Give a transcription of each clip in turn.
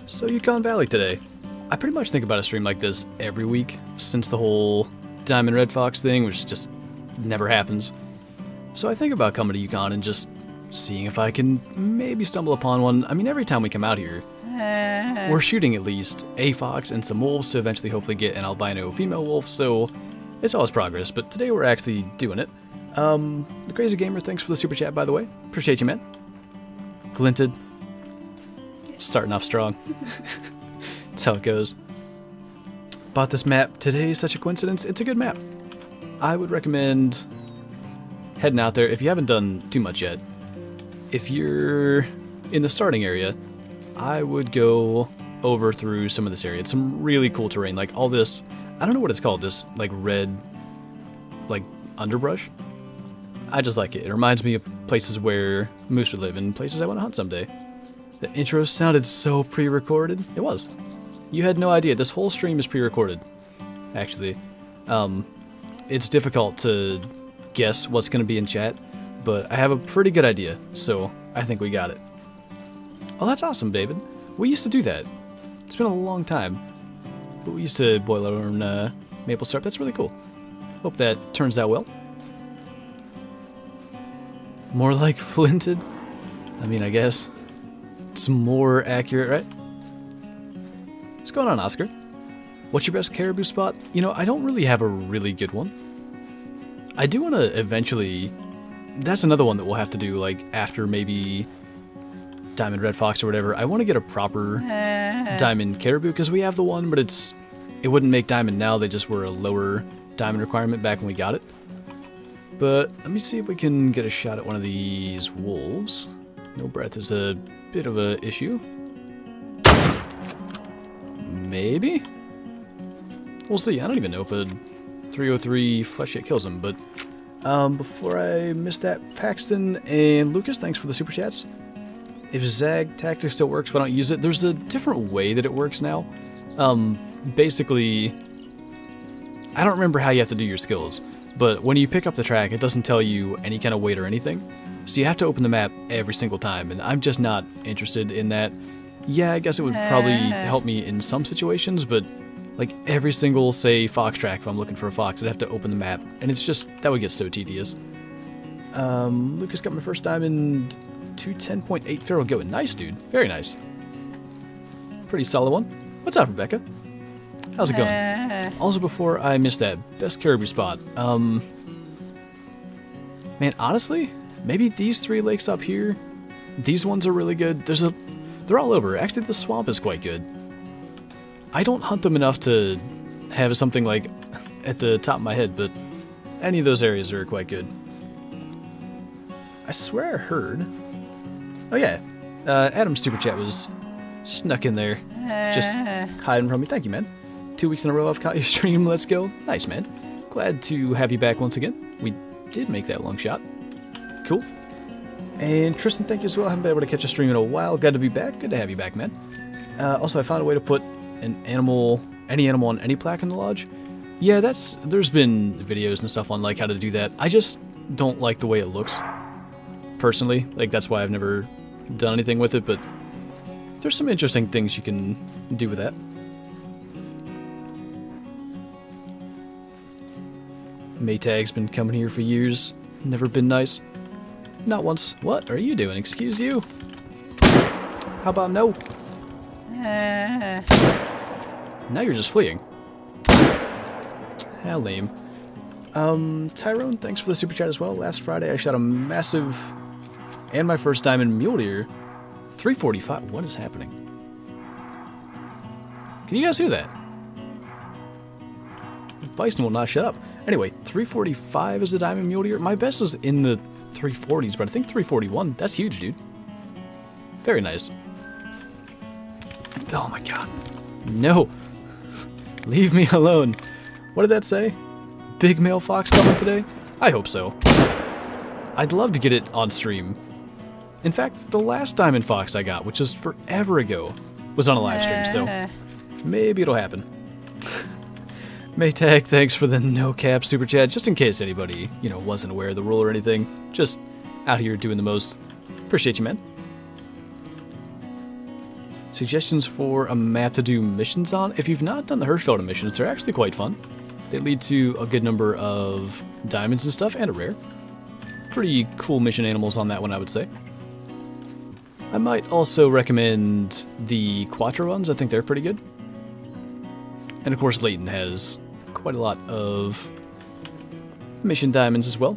So Yukon Valley today. I pretty much think about a stream like this every week since the whole Diamond Red Fox thing, which just never happens. So I think about coming to Yukon and just seeing if I can maybe stumble upon one. I mean, every time we come out here, we're shooting at least a fox and some wolves to eventually hopefully get an albino female wolf, so it's always progress, but today we're actually doing it. The Crazy Gamer, thanks for the super chat, by the way. Appreciate you, man. Glinted. Starting off strong. That's how it goes. Bought this map today, such a coincidence. It's a good map. I would recommend heading out there if you haven't done too much yet. If you're in the starting area, I would go over through some of this area. It's some really cool terrain, like all this, I don't know what it's called, this like red, like underbrush. I just like it. It reminds me of places where moose would live and places I want to hunt someday. The intro sounded so pre-recorded. It was. You had no idea. This whole stream is pre-recorded, actually. It's difficult to guess what's going to be in chat, but I have a pretty good idea, so I think we got it. Oh, that's awesome, David. We used to do that. It's been a long time. But we used to boil our own maple syrup. That's really cool. Hope that turns out well. More like flinted? I mean, I guess. It's more accurate, right? What's going on, Oscar? What's your best caribou spot? You know, I don't really have a really good one. I do want to eventually... That's another one that we'll have to do, like, after maybe Diamond Red Fox or whatever. I want to get a proper Diamond Caribou, because we have the one, but it wouldn't make Diamond now. They just were a lower Diamond requirement back when we got it. But let me see if we can get a shot at one of these wolves. No breath is a bit of a issue. Maybe? We'll see. I don't even know if a 303 flesh hit kills him, but before I miss that, Paxton and Lucas, thanks for the super chats. If Zag tactic still works, why don't you use it? There's a different way that it works now. Basically, I don't remember how you have to do your skills, but when you pick up the track, it doesn't tell you any kind of weight or anything. So you have to open the map every single time, and I'm just not interested in that. Yeah, I guess it would probably help me in some situations, but like every single, say, fox track, if I'm looking for a fox, I'd have to open the map, and it's just, that would get so tedious. Lucas got my first diamond, 210.8 feral going. Nice, dude. Very nice. Pretty solid one. What's up, Rebecca? How's it going? Also, before I miss that, best caribou spot. Man, honestly, maybe these three lakes up here, these ones are really good. They're all over. Actually, the swamp is quite good. I don't hunt them enough to have something like at the top of my head, but any of those areas are quite good. I swear I heard. Oh yeah, Adam's super chat was snuck in there, just hiding from me. Thank you, man. 2 weeks in a row I've caught your stream. Let's go. Nice, man. Glad to have you back once again. We did make that long shot. Cool. And Tristan, thank you as well. I haven't been able to catch a stream in a while. Glad to be back. Good to have you back, man. Also, I found a way to put any animal on any plaque in the lodge. Yeah, there's been videos and stuff on like how to do that. I just don't like the way it looks, personally. Like, that's why I've never done anything with it, but there's some interesting things you can do with that. Maytag's been coming here for years. Never been nice. Not once. What are you doing? Excuse you? How about no? Now you're just fleeing. How lame. Tyrone, thanks for the super chat as well. Last Friday I shot a massive and my first diamond mule deer. 345. What is happening? Can you guys hear that? Bison will not shut up. Anyway, 345 is the diamond mule deer. My best is in the 340s, but I think 341. That's huge, dude. Very nice. Oh my god. No. Leave me alone. What did that say? Big male fox coming today? I hope so. I'd love to get it on stream. In fact, the last diamond fox I got, which is forever ago, was on a live stream, so maybe it'll happen. Maytag, thanks for the no-cap super chat, just in case anybody, wasn't aware of the rule or anything. Just out here doing the most. Appreciate you, man. Suggestions for a map to do missions on? If you've not done the Hirschfelden missions, they're actually quite fun. They lead to a good number of diamonds and stuff, and a rare. Pretty cool mission animals on that one, I would say. I might also recommend the Quattro ones. I think they're pretty good. And of course, Layton has quite a lot of mission diamonds as well.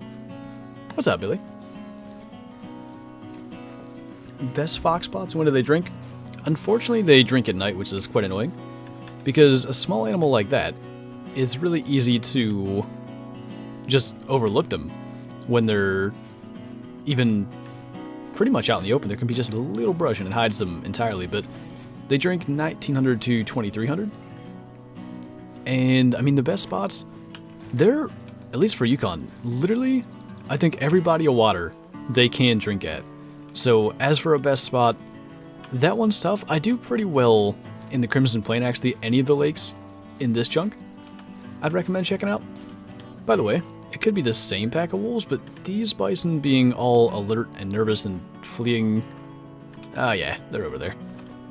What's up, Billy? Best fox spots, when do they drink? Unfortunately, they drink at night, which is quite annoying. Because a small animal like that, it's really easy to just overlook them when they're even pretty much out in the open. There can be just a little brush and it hides them entirely, but they drink 1900 to 2300. And, I mean, the best spots, they're, at least for Yukon, literally, I think every body of water they can drink at. So, as for a best spot, that one's tough. I do pretty well in the Crimson Plain, actually, any of the lakes in this chunk. I'd recommend checking out. By the way, it could be the same pack of wolves, but these bison being all alert and nervous and fleeing... Ah, yeah, they're over there.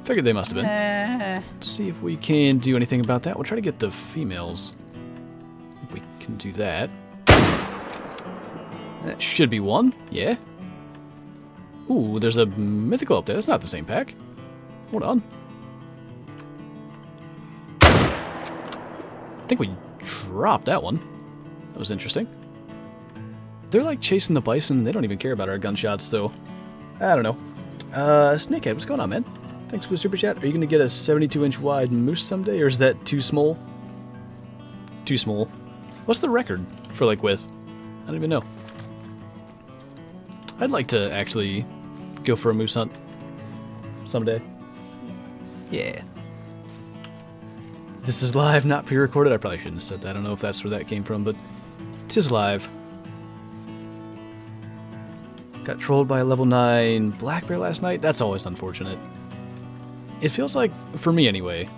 Figured they must have been. Let's see if we can do anything about that. We'll try to get the females. If we can do that. That should be one. Yeah. Ooh, there's a mythical up there. That's not the same pack. Hold on. I think we dropped that one. That was interesting. They're like chasing the bison. They don't even care about our gunshots, so... I don't know. Snakehead, what's going on, man? Thanks for the super chat. Are you going to get a 72-inch wide moose someday, or is that too small? Too small. What's the record for, like, width? I don't even know. I'd like to actually go for a moose hunt someday. Yeah. This is live, not pre-recorded. I probably shouldn't have said that. I don't know if that's where that came from, but 'tis live. Got trolled by a level 9 black bear last night. That's always unfortunate. It feels like, for me anyway,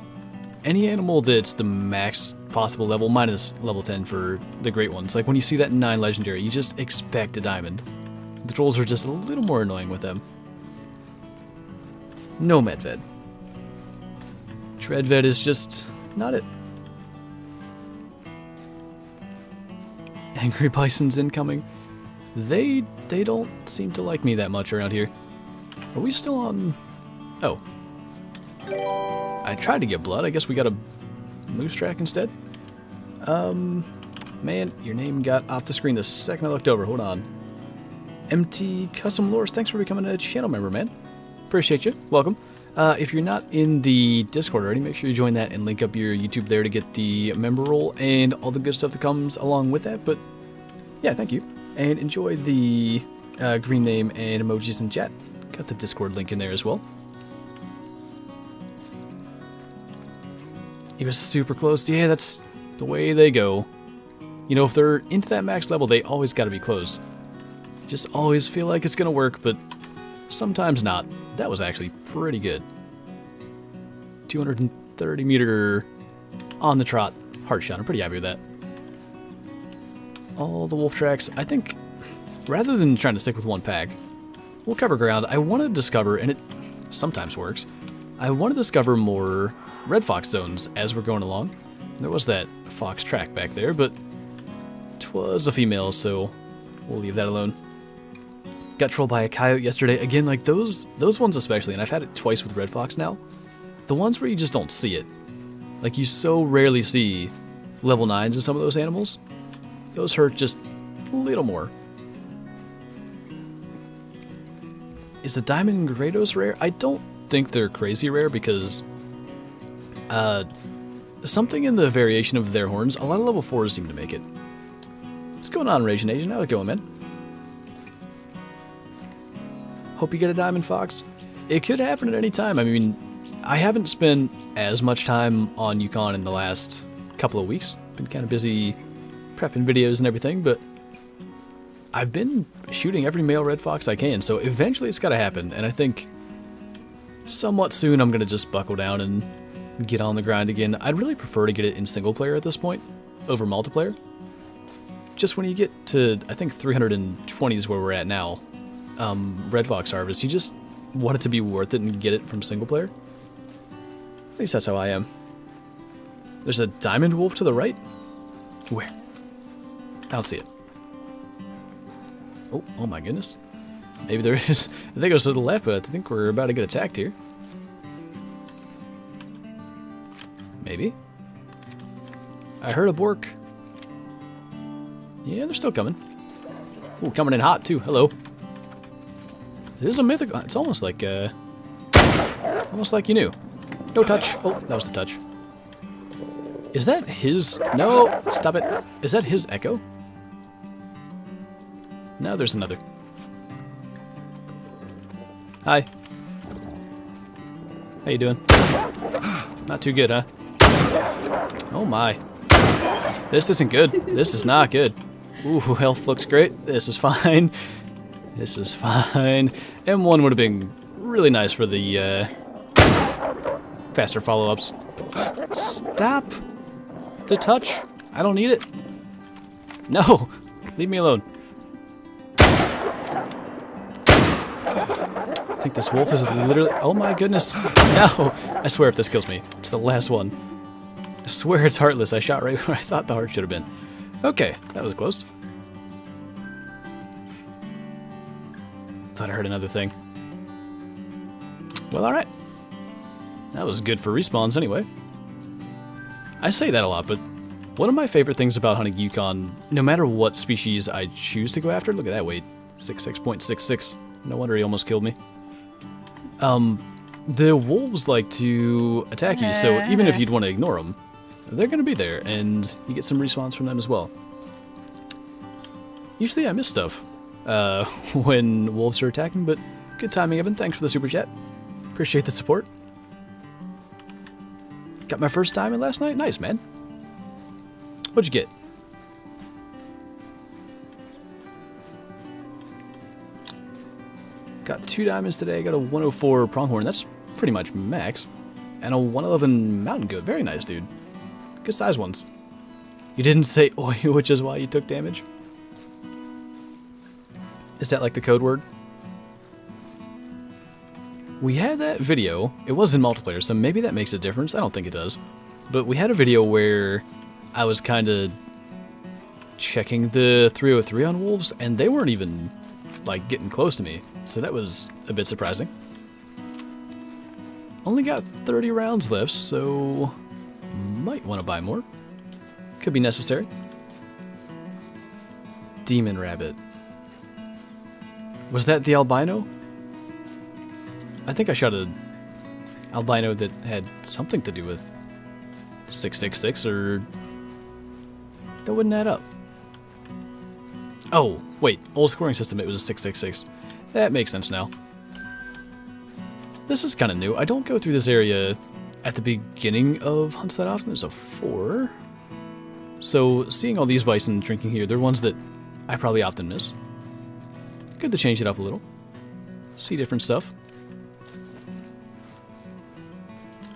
any animal that's the max possible level, minus level 10 for the great ones. Like when you see that 9 legendary, you just expect a diamond. The trolls are just a little more annoying with them. No medved. Treadved is just not it. Angry bisons incoming. They don't seem to like me that much around here. Are we still on... Oh. I tried to get blood. I guess we got a moose track instead. Man, your name got off the screen the second I looked over. Hold on. MT Custom Lores, thanks for becoming a channel member, man. Appreciate you. Welcome. If you're not in the Discord already, make sure you join that and link up your YouTube there to get the member role and all the good stuff that comes along with that. But yeah, thank you. And enjoy the green name and emojis in chat. Got the Discord link in there as well. He was super close. Yeah, that's the way they go. You know, if they're into that max level, they always got to be close. Just always feel like it's going to work, but sometimes not. That was actually pretty good. 230 meter on the trot heart shot. I'm pretty happy with that. All the wolf tracks. I think rather than trying to stick with one pack, we'll cover ground. I want to discover, and it sometimes works, I want to discover more red fox zones as we're going along. There was that fox track back there, but 'twas a female, so we'll leave that alone. Got trolled by a coyote yesterday. Again, like those ones especially, and I've had it twice with red fox now. The ones where you just don't see it. Like you so rarely see level 9s in some of those animals. Those hurt just a little more. Is the diamond Grados rare? I don't think they're crazy rare because something in the variation of their horns, a lot of level 4s seem to make it. What's going on, Raging Asian? How's it going, man? Hope you get a diamond fox. It could happen at any time. I mean, I haven't spent as much time on Yukon in the last couple of weeks. Been kind of busy prepping videos and everything, but I've been shooting every male red fox I can, so eventually it's got to happen, and I think somewhat soon I'm going to just buckle down and get on the grind again. I'd really prefer to get it in single player at this point over multiplayer. Just when you get to, I think 320 is where we're at now, red fox harvest, you just want it to be worth it and get it from single player. At least that's how I am. There's a diamond wolf to the right? Where? I don't see it. Oh my goodness. Maybe there is. I think it was to the left, but I think we're about to get attacked here. Maybe. I heard a bork. Yeah, they're still coming. Ooh, coming in hot too. Hello. This is a mythical. It's almost like you knew. No touch. Oh, that was the touch. Is that his? No, stop it. Is that his echo? No, there's another. Hi. How you doing? Not too good, huh? Oh my. This isn't good. This is not good. Ooh, health looks great. This is fine. This is fine. M1 would have been really nice for the faster follow-ups. Stop the touch. I don't need it. No, leave me alone. I think this wolf is literally... Oh my goodness. No, I swear if this kills me, it's the last one. I swear it's heartless. I shot right where I thought the heart should have been. Okay, that was close. Thought I heard another thing. Well, alright. That was good for respawns anyway. I say that a lot, but one of my favorite things about hunting Yukon, no matter what species I choose to go after, look at that weight, 66.66. No wonder he almost killed me. The wolves like to attack you, so even if you'd want to ignore them, they're going to be there, and you get some respawns from them as well. Usually I miss stuff when wolves are attacking, but good timing, Evan. Thanks for the super chat. Appreciate the support. Got my first diamond last night? Nice, man. What'd you get? Got 2 diamonds today. Got a 104 pronghorn. That's pretty much max. And a 111 mountain goat. Very nice, dude. Good size ones. You didn't say oi, which is why you took damage. Is that like the code word? We had that video. It was in multiplayer, so maybe that makes a difference. I don't think it does. But we had a video where I was kind of checking the 303 on wolves, and they weren't even like getting close to me. So that was a bit surprising. Only got 30 rounds left, so might want to buy more. Could be necessary. Demon rabbit. Was that the albino? I think I shot an albino that had something to do with 666, or that wouldn't add up. Oh, wait, old scoring system, it was a 666. That makes sense now. This is kind of new. I don't go through this area at the beginning of hunts that often. There's a 4. So seeing all these bison drinking here, they're ones that I probably often miss. Good to change it up a little. See different stuff.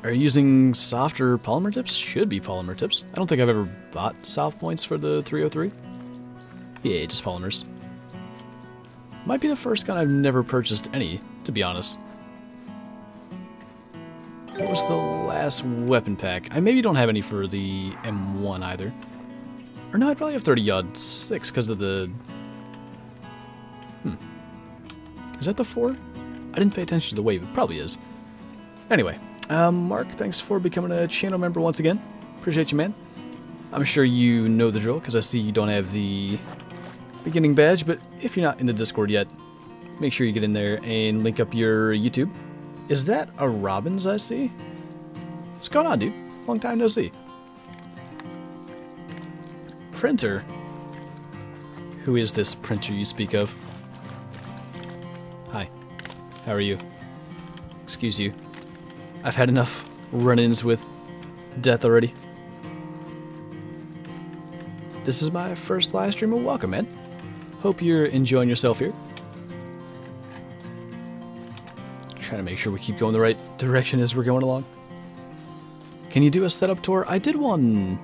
Are you using soft or polymer tips? Should be polymer tips. I don't think I've ever bought soft points for the 303. Yeah, just polymers. Might be the first gun I've never purchased any, to be honest. What was the last weapon pack? I maybe don't have any for the M1 either. Or no, I probably have 30-06 because of the... Is that the 4? I didn't pay attention to the wave. It probably is. Anyway, Mark, thanks for becoming a channel member once again. Appreciate you, man. I'm sure you know the drill because I see you don't have the beginning badge, but if you're not in the Discord yet, make sure you get in there and link up your YouTube. Is that a Robbins I see? What's going on, dude? Long time no see. Printer. Who is this printer you speak of? Hi. How are you? Excuse you. I've had enough run-ins with death already. This is my first live stream. Well, welcome, man. Hope you're enjoying yourself here. Trying to make sure we keep going the right direction as we're going along. Can you do a setup tour? I did one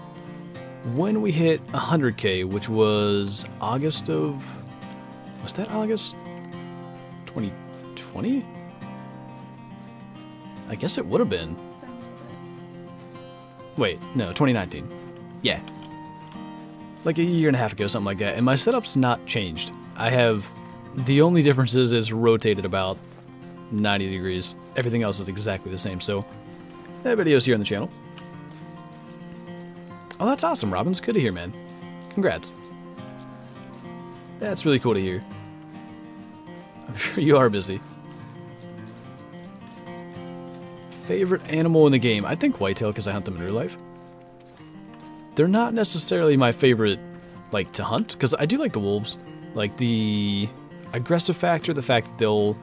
when we hit 100K, which was August of... Was that August 2020? I guess it would have been. Wait, no, 2019. Yeah. Like a year and a half ago, something like that. And my setup's not changed. I have... The only difference is it's rotated about 90 degrees. Everything else is exactly the same, so... That video's here on the channel. Oh, that's awesome, Robbins. Good to hear, man. Congrats. That's really cool to hear. I'm sure you are busy. Favorite animal in the game? I think whitetail because I hunt them in real life. They're not necessarily my favorite, like, to hunt, because I do like the wolves. Like, the aggressive factor, the fact that they'll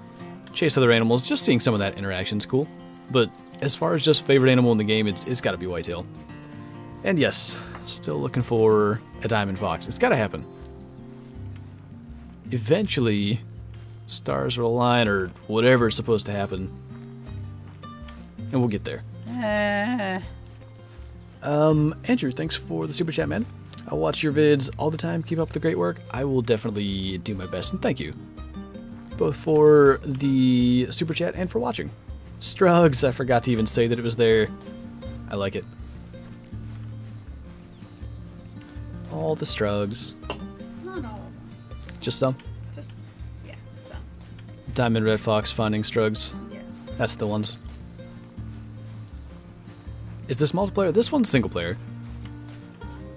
chase other animals, just seeing some of that interaction's cool. But as far as just favorite animal in the game, it's gotta be whitetail. And yes, still looking for a diamond fox. It's gotta happen. Eventually, stars will align or whatever's supposed to happen. And we'll get there. Andrew, thanks for the super chat, man. I'll watch your vids all the time. Keep up the great work. I will definitely do my best, and thank you. Both for the super chat and for watching. Strugs, I forgot to even say that it was there. I like it. All the strugs. Not all of them. Just some? Just, yeah, some. Diamond Red Fox finding strugs. Yes. That's the ones. Is this multiplayer? This one's single player.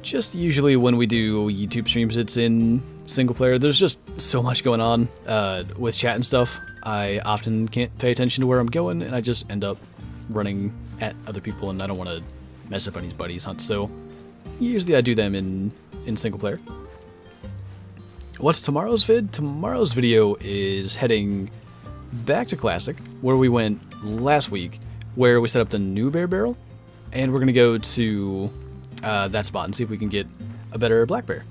Just usually when we do YouTube streams, it's in single player. There's just so much going on with chat and stuff. I often can't pay attention to where I'm going, and I just end up running at other people, and I don't want to mess up anybody's hunt. So usually I do them in single player. What's tomorrow's vid? Tomorrow's video is heading back to Classic, where we went last week, where we set up the new bear barrel. And we're going to go to that spot and see if we can get a better black bear.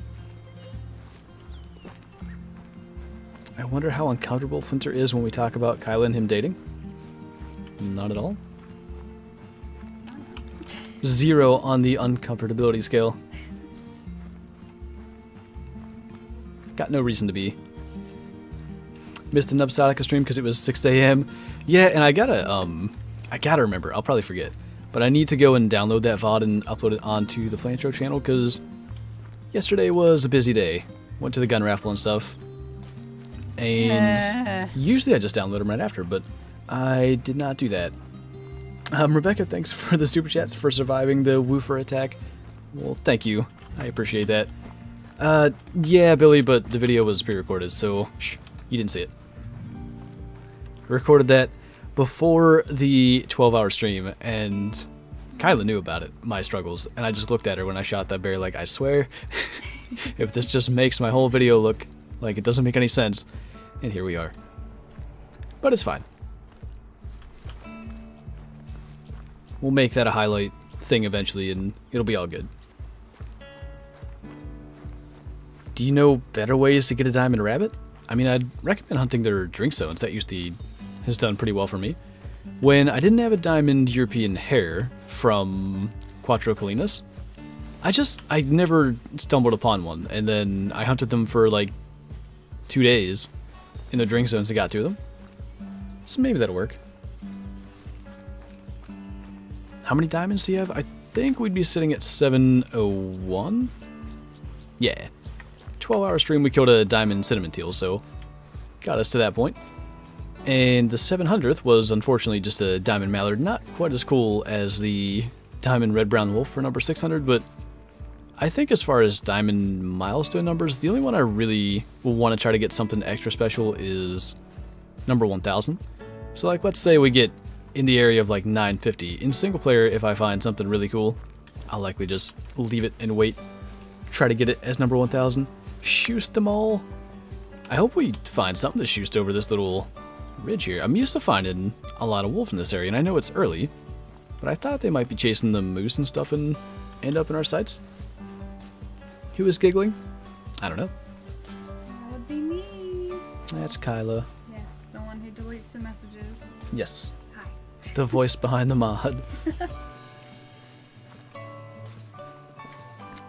I wonder how uncomfortable Flinter is when we talk about Kyla and him dating. Not at all. 0 on the uncomfortability scale. Got no reason to be. Missed the Nubsonica stream because it was 6 a.m. Yeah, and I gotta remember. I'll probably forget. But I need to go and download that VOD and upload it onto the Flinter channel because yesterday was a busy day. Went to the gun raffle and stuff. And usually I just download them right after, but I did not do that. Rebecca, thanks for the super chats for surviving the woofer attack. Well, thank you. I appreciate that. Yeah, Billy, but the video was pre-recorded, so shh, you didn't see it. Recorded that before the 12-hour stream, and Kyla knew about it, my struggles, and I just looked at her when I shot that bear like, I swear, if this just makes my whole video look like it doesn't make any sense, and here we are. But it's fine. We'll make that a highlight thing eventually, and it'll be all good. Do you know better ways to get a diamond rabbit? I mean, I'd recommend hunting their drink zones. That usually has done pretty well for me. When I didn't have a diamond European hare from Quattro Colinas, I never stumbled upon one, and then I hunted them for like 2 days in the drink zones and got to them. So maybe that'll work. How many diamonds do you have? I think we'd be sitting at 701. Yeah. 12-hour stream, we killed a diamond cinnamon teal, so got us to that point. And the 700th was unfortunately just a diamond mallard, not quite as cool as the diamond red-brown wolf for number 600, but I think as far as diamond milestone numbers, the only one I really will want to try to get something extra special is number 1000. So like, let's say we get in the area of like 950. In single player, if I find something really cool, I'll likely just leave it and wait, try to get it as number 1000. Shoost them all. I hope we find something to shoost over this little ridge here. I'm used to finding a lot of wolves in this area, and I know it's early, but I thought they might be chasing the moose and stuff and end up in our sights. Who is giggling? I don't know. That would be me. That's Kyla. Yes, the one who deletes the messages. Yes. Hi. The voice behind the mod.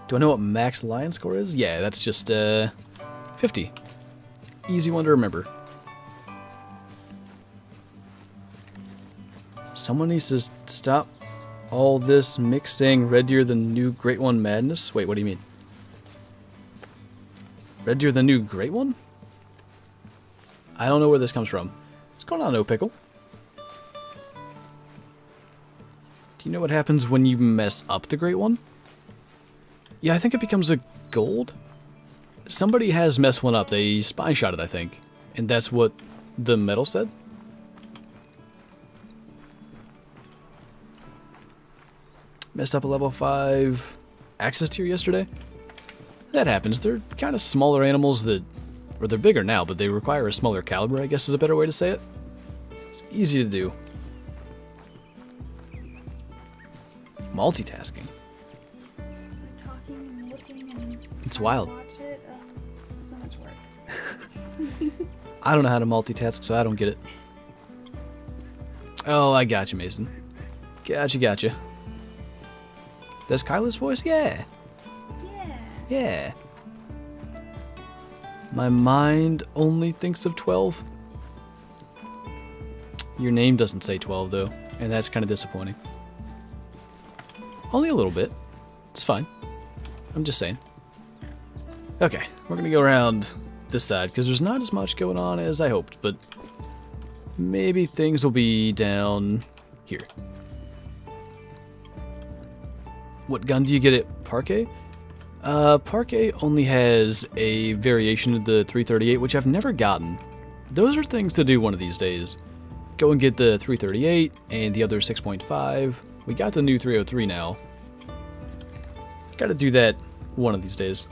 Do I know what max lion score is? Yeah, that's just 50. Easy one to remember. Someone needs to stop All this mix saying Red Deer the new Great One madness? Wait, what do you mean? Red Deer the new Great One? I don't know where this comes from. What's going on, No Pickle? Do you know what happens when you mess up the Great One? Yeah, I think it becomes a gold. Somebody has messed one up. They spy shot it, I think. And that's what the medal said? Messed up a level 5 access tier yesterday? That happens. They're kind of smaller animals that... Or they're bigger now, but they require a smaller caliber, I guess is a better way to say it. It's easy to do. Multitasking. Talking and looking and It's wild. watch it. So much work. I don't know how to multitask, so I don't get it. Oh, I got you, Mason. Gotcha. That's Kyla's voice? Yeah. Yeah. My mind only thinks of 12. Your name doesn't say 12, though, and that's kind of disappointing. Only a little bit. It's fine. I'm just saying. Okay, we're going to go around this side, because there's not as much going on as I hoped, but maybe things will be down here. What gun do you get at Parquet? Parquet only has a variation of the 338, which I've never gotten. Those are things to do one of these days. Go and get the 338 and the other 6.5. We got the new 303 now. Gotta do that one of these days.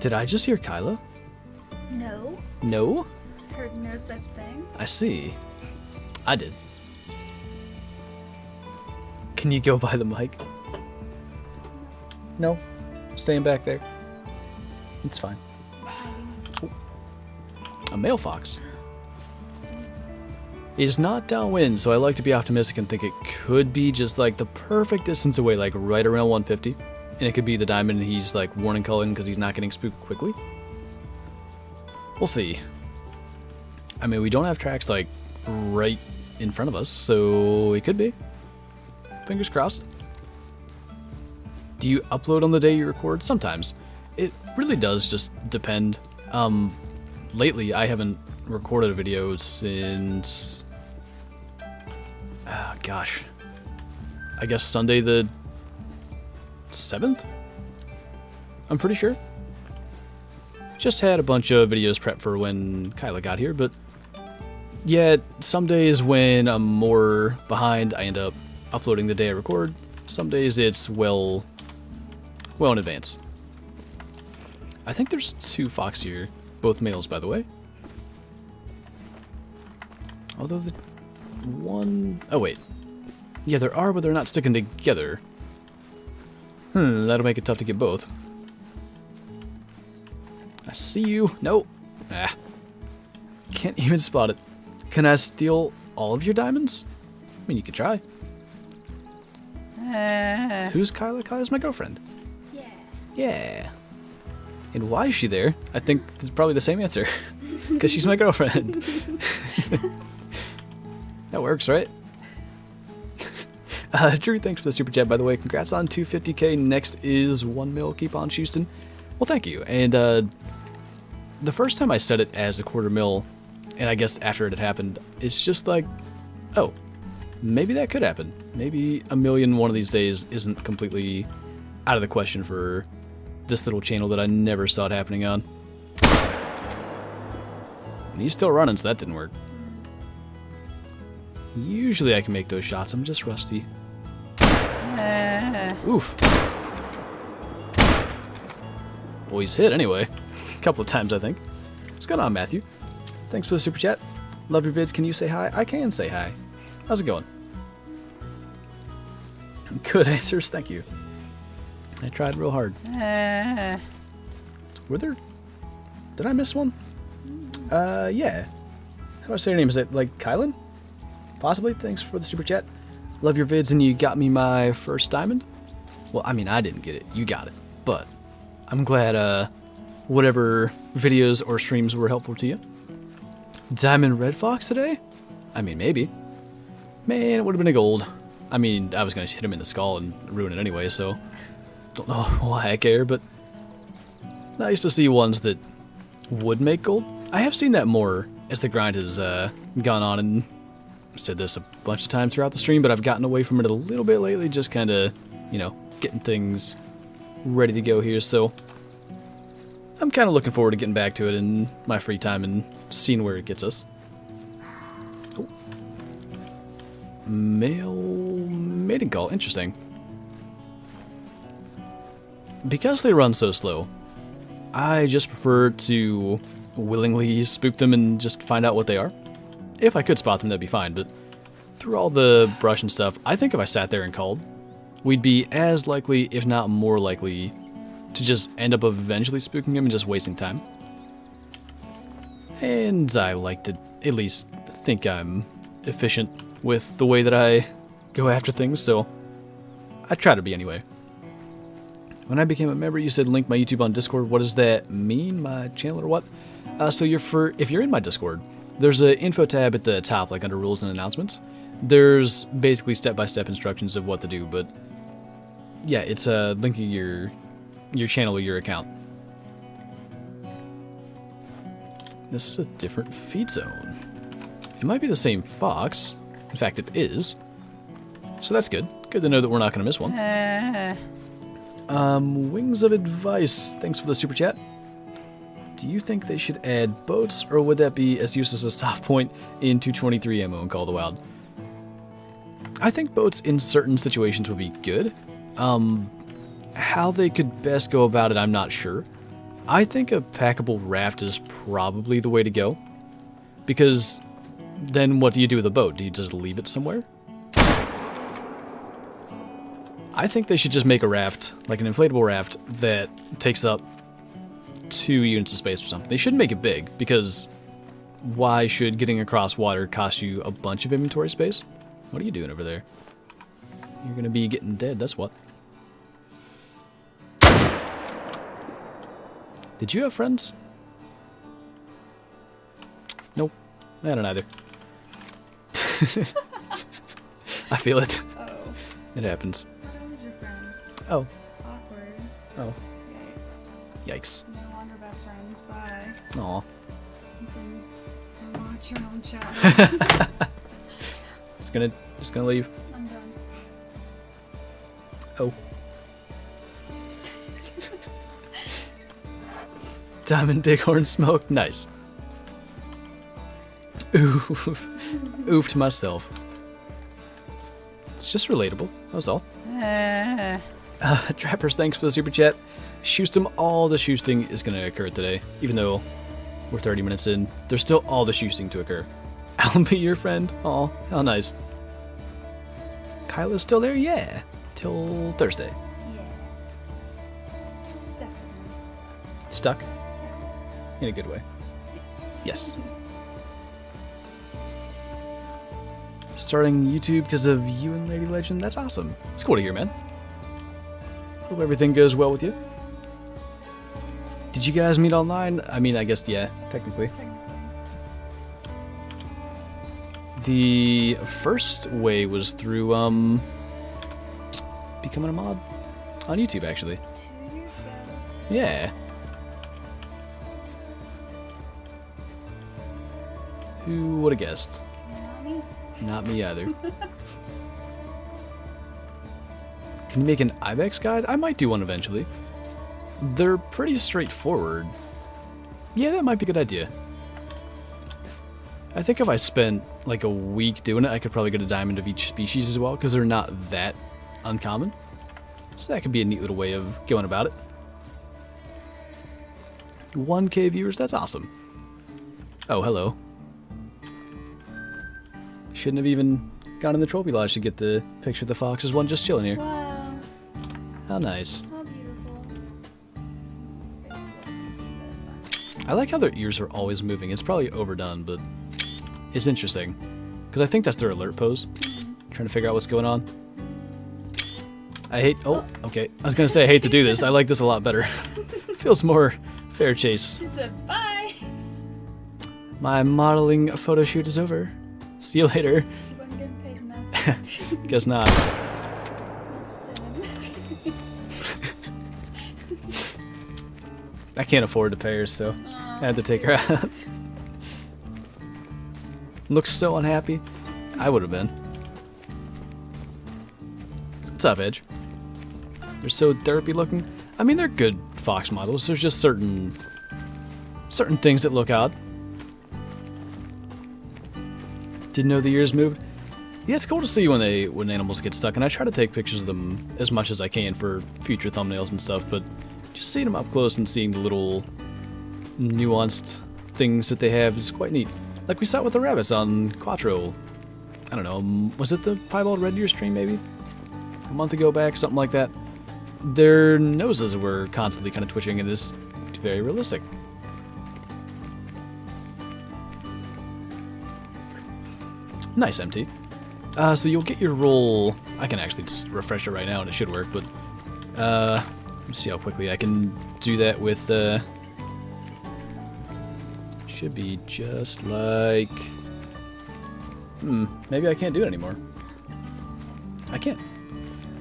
Did I just hear Kyla? No. No? Heard no such thing. I see. I did. Can you go by the mic? No. Staying back there. It's fine. Oh. A male fox. It's not downwind, so I like to be optimistic and think it could be just like the perfect distance away, like right around 150. And it could be the diamond and he's like warning calling because he's not getting spooked quickly. We'll see. I mean, we don't have tracks like right in front of us, so it could be. Fingers crossed. Do you upload on the day you record? Sometimes. It really does just depend. Lately I haven't recorded a video since... gosh. I guess Sunday the 7th? I'm pretty sure. Just had a bunch of videos prepped for when Kyla got here, but... Yeah, some days when I'm more behind, I end up uploading the day I record. Some days it's well in advance. I think there's 2 fox here, both males, by the way. Although the one... Oh, wait. Yeah, there are, but they're not sticking together. That'll make it tough to get both. I see you. Nope. Can't even spot it. Can I steal all of your diamonds? I mean, you could try. Who's Kyla? Kyla's my girlfriend. Yeah. And why is she there? I think it's probably the same answer. Because she's my girlfriend. That works, right? Drew, thanks for the super chat, by the way. Congrats on 250k. Next is 1 mil. Keep on Houston. Well, thank you. And the first time I said it as a 1/4 mil, and I guess after it had happened, it's just like, oh, maybe that could happen. Maybe 1 million one of these days isn't completely out of the question for this little channel that I never saw it happening on. And he's still running, so that didn't work. Usually I can make those shots. I'm just rusty. Oof. Well, he's hit anyway. A couple of times, I think. What's going on, Matthew? Thanks for the super chat. Love your vids. Can you say hi? I can say hi. How's it going? Good answers. Thank you. I tried real hard. Were there... Did I miss one? Yeah. How do I say your name? Is it like Kylan? Possibly. Thanks for the super chat. Love your vids and you got me my first diamond. Well, I mean, I didn't get it. You got it. But I'm glad whatever videos or streams were helpful to you. Diamond Red Fox today? I mean, maybe. Man, it would have been a gold. I mean, I was going to hit him in the skull and ruin it anyway, so don't know why I care, but nice to see ones that would make gold. I have seen that more as the grind has gone on, and I've said this a bunch of times throughout the stream, but I've gotten away from it a little bit lately, just kind of, you know, getting things ready to go here, so I'm kind of looking forward to getting back to it in my free time and seeing where it gets us. Oh. Male mating call, interesting. Because they run so slow, I just prefer to willingly spook them and just find out what they are. If I could spot them, that'd be fine, but through all the brush and stuff, I think if I sat there and called, we'd be as likely, if not more likely, to just end up eventually spooking them and just wasting time. And I like to at least think I'm efficient with the way that I go after things, so I try to be anyway. When I became a member, you said link my YouTube on Discord. What does that mean? My channel or what? So if you're in my Discord, there's an info tab at the top, like under rules and announcements. There's basically step-by-step instructions of what to do, but yeah, it's linking your channel or your account. This is a different feed zone. It might be the same fox. In fact, it is. So that's good. Good to know that we're not going to miss one. Wings of Advice. Thanks for the super chat. Do you think they should add boats, or would that be as useless a stop point in 223 ammo in Call of the Wild? I think boats in certain situations would be good. How they could best go about it, I'm not sure. I think a packable raft is probably the way to go. Because then what do you do with a boat? Do you just leave it somewhere? I think they should just make a raft, like an inflatable raft, that takes up 2 units of space or something. They shouldn't make it big, because why should getting across water cost you a bunch of inventory space? What are you doing over there? You're gonna be getting dead, that's what. Did you have friends? Nope. I don't either. I feel it. Oh. It happens. That was your friend. Oh. Awkward. Oh. Yikes. Yikes. No longer best friends. Bye. Aw. You can watch your own chat. Just gonna leave. I'm done. Oh. Diamond Bighorn Smoke, nice. Oof. Oofed myself. It's just relatable, that was all. Trappers, thanks for the super chat. Shoostum, all the shoosting is going to occur today. Even though we're 30 minutes in, there's still all the shoosting to occur. I'll be your friend. Aw, how nice. Kyla's still there? Yeah. Till Thursday. Yeah. Stuck. Stuck? In a good way. Yes. Yes. Starting YouTube because of you and Lady Legend? That's awesome. It's cool to hear, man. Hope everything goes well with you. Did you guys meet online? I mean, I guess, yeah, technically. The first way was through, becoming a mod on YouTube, actually. 2 years ago. Yeah. Who would have guessed? Not me. Not me either. Can you make an Ibex guide? I might do one eventually. They're pretty straightforward. Yeah, that might be a good idea. I think if I spent like a week doing it, I could probably get a diamond of each species as well, because they're not that uncommon. So that could be a neat little way of going about it. 1K viewers, that's awesome. Oh, hello. Shouldn't have even gone in the trophy lodge to get the picture of the fox. There's one just chilling here. Wow. How nice. How beautiful. That's fine. I like how their ears are always moving. It's probably overdone, but it's interesting. Because I think that's their alert pose. Trying to figure out what's going on. I hate... Oh, okay. I was going to say I hate to do this. I like this a lot better. Feels more fair chase. She said bye. My modeling photo shoot is over. See you later. She wasn't getting paid enough. Guess not. I can't afford to pay her, so I had to take her out. Looks so unhappy. I would have been. What's up, Edge? They're so derpy looking. I mean, they're good fox models. There's just certain things that look odd. Didn't know the ears moved. Yeah, it's cool to see when animals get stuck, and I try to take pictures of them as much as I can for future thumbnails and stuff, but just seeing them up close and seeing the little nuanced things that they have is quite neat. Like we saw with the rabbits on Quattro. I don't know, was it the piebald red deer stream maybe? A month ago back, something like that. Their noses were constantly kind of twitching, and it's very realistic. Nice, MT. So you'll get your roll. I can actually just refresh it right now and it should work, but let's see how quickly I can do that with should be just like maybe I can't do it anymore. I can't.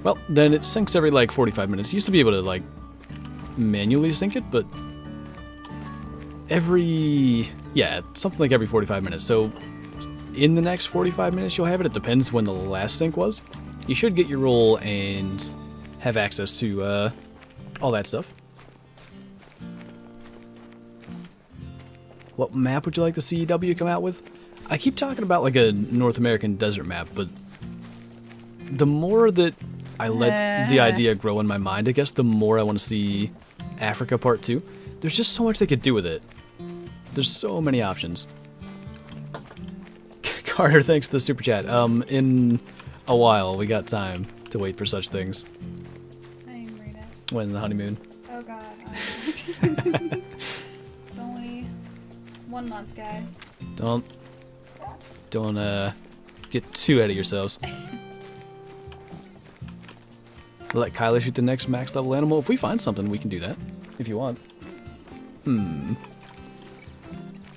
Well, then it syncs every like 45 minutes. Used to be able to like manually sync it, but something like every 45 minutes. So in the next 45 minutes you'll have it. It depends when the last sync was. You should get your roll and have access to all that stuff. What map would you like the CEW come out with? I keep talking about like a North American desert map, but the more that I let the idea grow in my mind, I guess the more I want to see Africa Part 2. There's just so much they could do with it. There's so many options. Carter, thanks for the super chat. In a while, we got time to wait for such things. I didn't read it. When's the honeymoon? Oh god. It's only 1 month, guys. Don't get too ahead of yourselves. Let Kyla shoot the next max level animal. If we find something, we can do that. If you want.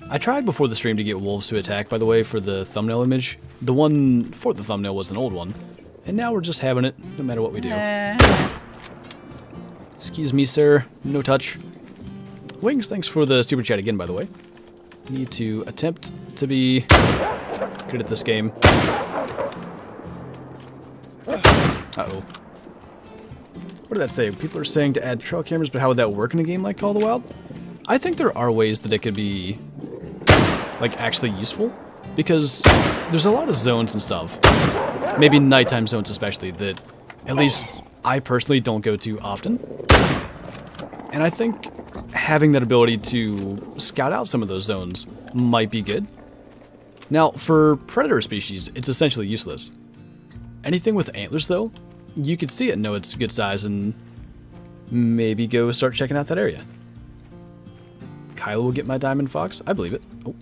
I tried before the stream to get wolves to attack, by the way, for the thumbnail image. The one for the thumbnail was an old one. And now we're just having it, no matter what we do. Excuse me, sir. No touch. Wings, thanks for the super chat again, by the way. Need to attempt to be good at this game. Uh-oh. What did that say? People are saying to add trail cameras, but how would that work in a game like Call of the Wild? I think there are ways that it could be like actually useful, because there's a lot of zones and stuff, maybe nighttime zones especially, that at least I personally don't go to often. And I think having that ability to scout out some of those zones might be good. Now, for predator species, it's essentially useless. Anything with antlers, though, you could see it and know it's good size and maybe go start checking out that area. Kyla will get my diamond fox. I believe it. Oh.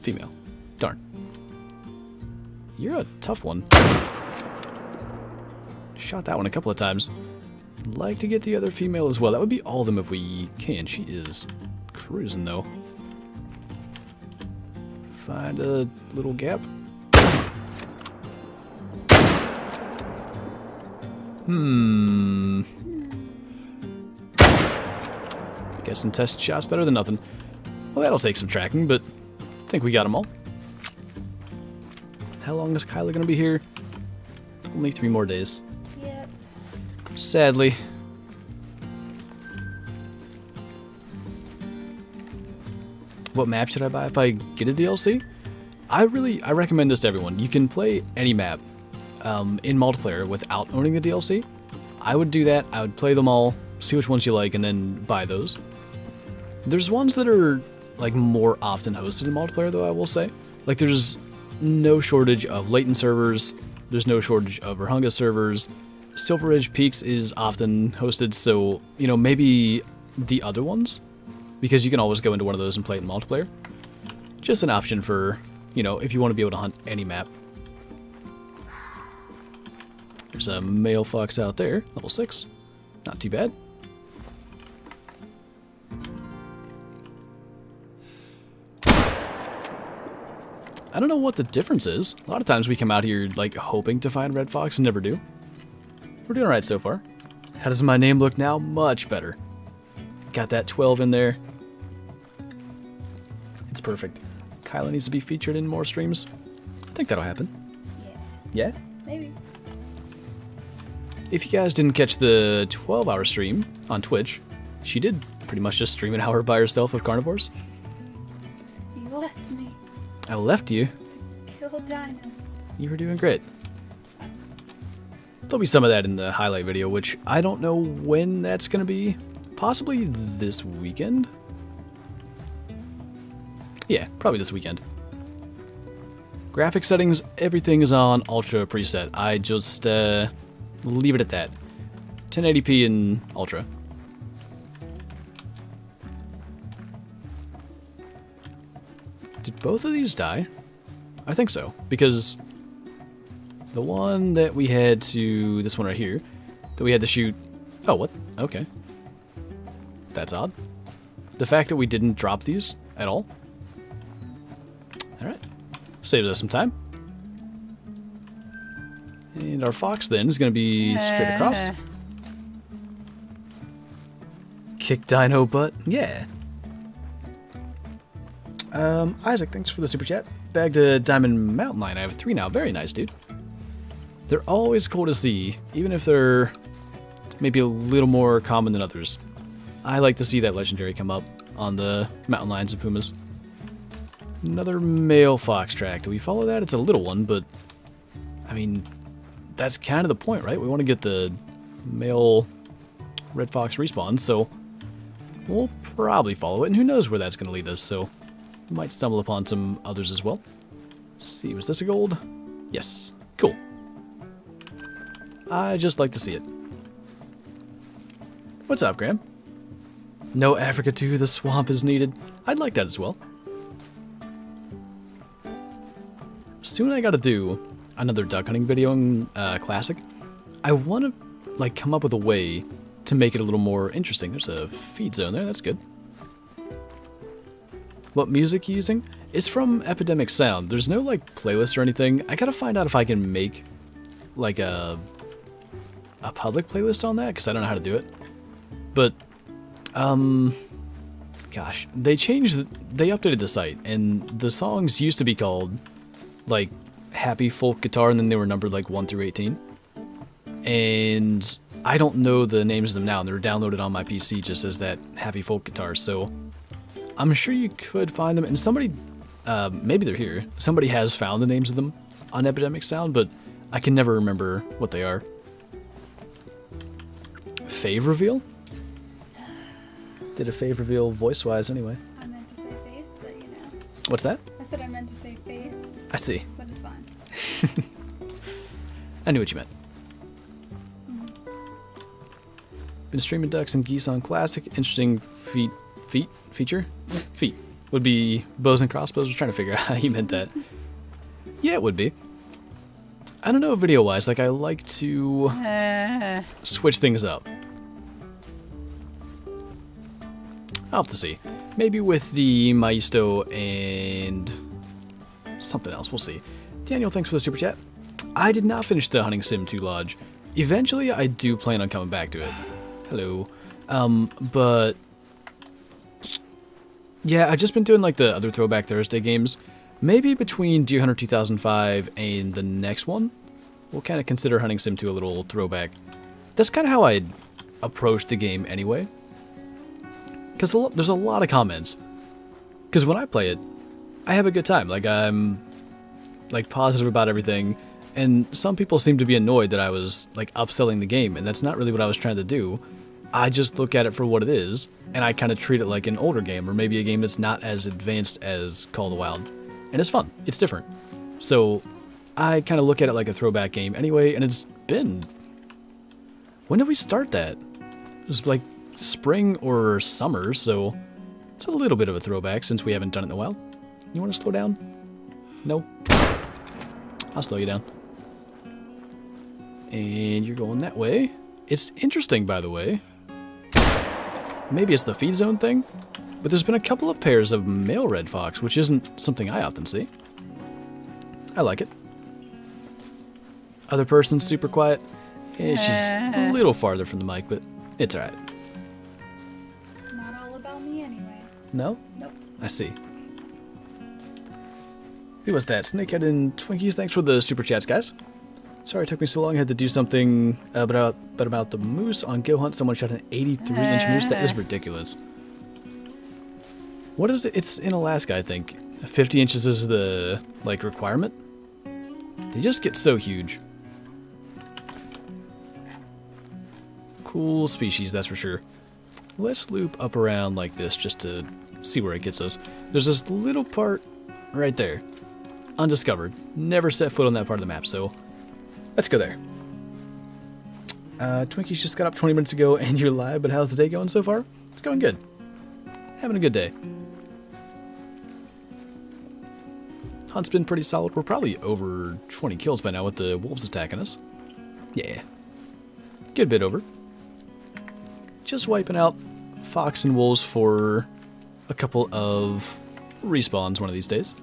Female. Darn. You're a tough one. Shot that one a couple of times. I'd like to get the other female as well. That would be all of them if we can. She is cruising, though. Find a little gap. Guessing test shots better than nothing. Well, that'll take some tracking, but I think we got them all. How long is Kyla gonna be here? Only 3 more days. Yep. Sadly. What map should I buy if I get a DLC? I recommend this to everyone. You can play any map in multiplayer without owning the DLC. I would do that. I would play them all, see which ones you like, and then buy those. There's ones that are like more often hosted in multiplayer, though, I will say. Like, there's no shortage of Latent servers. There's no shortage of Rahunga servers. Silver Ridge Peaks is often hosted, so, you know, maybe the other ones, because you can always go into one of those and play it in multiplayer. Just an option for, you know, if you want to be able to hunt any map. There's a male fox out there, level 6. Not too bad. I don't know what the difference is. A lot of times we come out here, like, hoping to find red fox and never do. We're doing alright so far. How does my name look now? Much better. Got that 12 in there. It's perfect. Kyla needs to be featured in more streams. I think that'll happen. Yeah. Yeah? Maybe. If you guys didn't catch the 12-hour stream on Twitch, she did pretty much just stream an hour by herself of carnivores. You left me I left you. to kill dinos. You were doing great. There'll be some of that in the highlight video, which I don't know when that's going to be. Possibly this weekend? Yeah, probably this weekend. Graphic settings, everything is on Ultra preset. I just leave it at that. 1080p in Ultra. Did both of these die? I think so, because the one that we had to, this one right here, that we had to shoot, oh, what? Okay. That's odd. The fact that we didn't drop these at all. Alright. Saves us some time. And our fox then is going to be straight across. Kick dino butt. Yeah. Isaac, thanks for the super chat. Bagged a diamond mountain lion. I have 3 now. Very nice, dude. They're always cool to see, even if they're maybe a little more common than others. I like to see that legendary come up on the mountain lions and pumas. Another male fox track. Do we follow that? It's a little one, but I mean, that's kind of the point, right? We want to get the male red fox respawn, so we'll probably follow it, and who knows where that's going to lead us, so we might stumble upon some others as well. Let's see, was this a gold? Yes. Cool. I just like to see it. What's up, Graham? No Africa 2, the swamp is needed. I'd like that as well. Soon I gotta do another duck hunting video in Classic. I want to like come up with a way to make it a little more interesting. There's a feed zone there, that's good. What music you using? It's from Epidemic Sound. There's no like playlist or anything. I gotta find out if I can make like a public playlist on that, because I don't know how to do it. But gosh, they updated the site, and the songs used to be called like Happy Folk Guitar, and then they were numbered like 1 through 18. And I don't know the names of them now, and they're downloaded on my PC just as that Happy Folk Guitar, so I'm sure you could find them. And somebody, maybe they're here, somebody has found the names of them on Epidemic Sound, but I can never remember what they are. Fave reveal? Did a fave reveal voice-wise anyway. I meant to say face, but you know. What's that? I said I meant to say face, I see. but it's fine. I knew what you meant. Been streaming ducks and geese on Classic. Interesting feature? Feet. Would be bows and crossbows. I was trying to figure out how you meant that. Yeah, it would be. I don't know video-wise, like I like to switch things up. I'll have to see. Maybe with the Maisto and something else. We'll see. Daniel, thanks for the super chat. I did not finish the Hunting Sim 2 Lodge. Eventually, I do plan on coming back to it. Hello. But yeah, I've just been doing like the other Throwback Thursday games. Maybe between Deer Hunter 2005 and the next one, we'll kind of consider Hunting Sim 2 a little throwback. That's kind of how I approach the game anyway. Because there's a lot of comments. Because when I play it, I have a good time. Like, I'm like positive about everything. And some people seem to be annoyed that I was like upselling the game. And that's not really what I was trying to do. I just look at it for what it is. And I kind of treat it like an older game. Or maybe a game that's not as advanced as Call of the Wild. And it's fun. It's different. So I kind of look at it like a throwback game anyway. And it's been... When did we start that? It was like spring or summer, so it's a little bit of a throwback since we haven't done it in a while. You want to slow down? No? I'll slow you down. And you're going that way. It's interesting, by the way. Maybe it's the feed zone thing, but there's been a couple of pairs of male red fox, which isn't something I often see. I like it. Other person's super quiet. She's a little farther from the mic, but it's alright. It's not all about me anyway. No? Nope. I see. Who was that? Snakehead and Twinkies, thanks for the super chats, guys. Sorry it took me so long. I had to do something about the moose on Go Hunt. Someone shot an 83-inch moose. That is ridiculous. What is it? It's in Alaska, I think. 50 inches is the, like, requirement. They just get so huge. Cool species, that's for sure. Let's loop up around like this just to see where it gets us. There's this little part right there. Undiscovered. Never set foot on that part of the map, so let's go there. Twinkies just got up 20 minutes ago and you're live, but how's the day going so far? It's going good. Having a good day. Hunt's been pretty solid. We're probably over 20 kills by now with the wolves attacking us. Yeah. Good bit over. Just wiping out fox and wolves for a couple of respawns one of these days.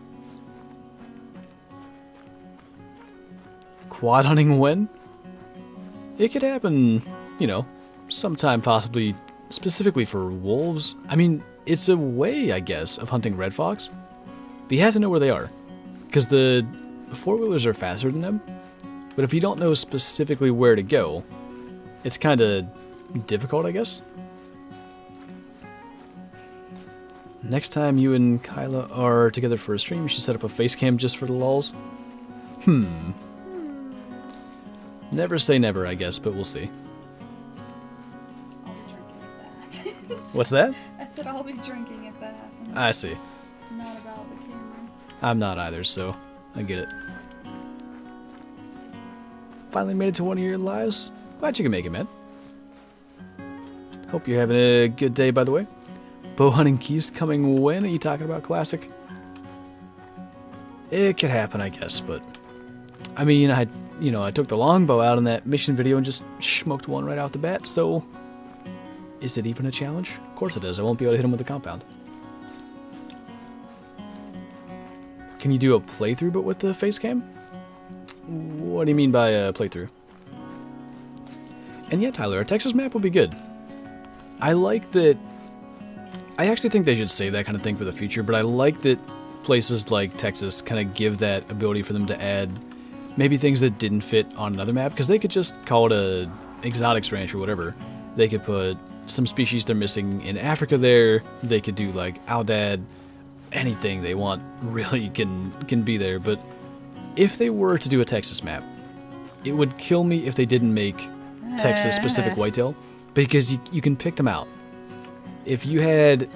Quad hunting when? It could happen, you know, sometime possibly specifically for wolves. I mean, it's a way, I guess, of hunting red fox. But you have to know where they are. Because the four-wheelers are faster than them. But if you don't know specifically where to go, it's kind of difficult, I guess. Next time you and Kyla are together for a stream, you should set up a face cam just for the lulz. Never say never, I guess, but we'll see. I'll be drinking if that happens. What's that? I said I'll be drinking if that happens. I see. Not about the camera. I'm not either, so I get it. Finally made it to one of your lives. Glad you can make it, man. Hope you're having a good day, by the way. Bow hunting keys coming when? Are you talking about classic? It could happen, I guess, but I mean, I took the longbow out in that mission video and just smoked one right off the bat, so is it even a challenge? Of course it is. I won't be able to hit him with the compound. Can you do a playthrough but with the face cam? What do you mean by a playthrough? And yeah, Tyler, a Texas map would be good. I like that. I actually think they should save that kind of thing for the future, but I like that places like Texas kind of give that ability for them to add maybe things that didn't fit on another map, because they could just call it a exotics ranch or whatever. They could put some species they're missing in Africa there. They could do like Aldad. Anything they want really can be there. But if they were to do a Texas map, it would kill me if they didn't make Texas specific whitetail, because you can pick them out. If you had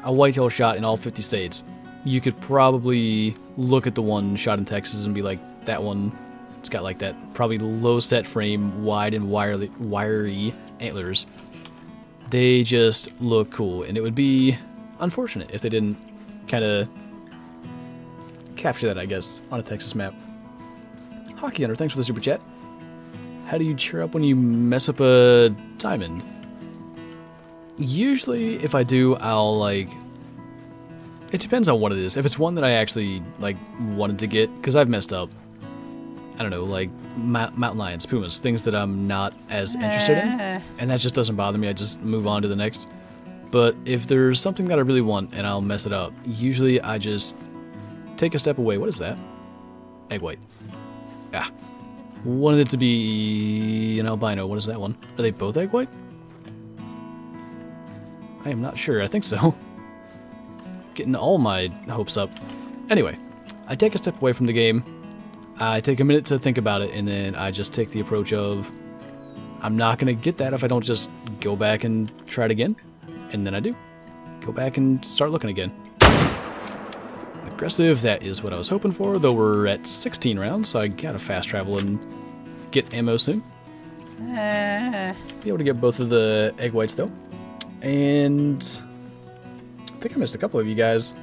a whitetail shot in all 50 states, you could probably look at the one shot in Texas and be like, that one, it's got like that probably low set frame, wide and wiry antlers. They just look cool, and it would be unfortunate if they didn't kind of capture that, I guess, on a Texas map. Hockey Hunter, thanks for the super chat. How do you cheer up when you mess up a diamond? Usually, if I do, I'll like... It depends on what it is. If it's one that I actually like wanted to get, because I've messed up, I don't know, like mountain lions, pumas, things that I'm not as interested in, and that just doesn't bother me. I just move on to the next. But if there's something that I really want and I'll mess it up, usually I just take a step away. What is that? Egg white. Ah. Wanted it to be an albino. What is that one? Are they both egg white? I am not sure. I think so. Getting all my hopes up. Anyway, I take a step away from the game. I take a minute to think about it, and then I just take the approach of, I'm not going to get that if I don't just go back and try it again. And then I do. Go back and start looking again. Aggressive, that is what I was hoping for, though we're at 16 rounds, so I gotta fast travel and get ammo soon. Be able to get both of the egg whites, though. And I think I missed a couple of you guys.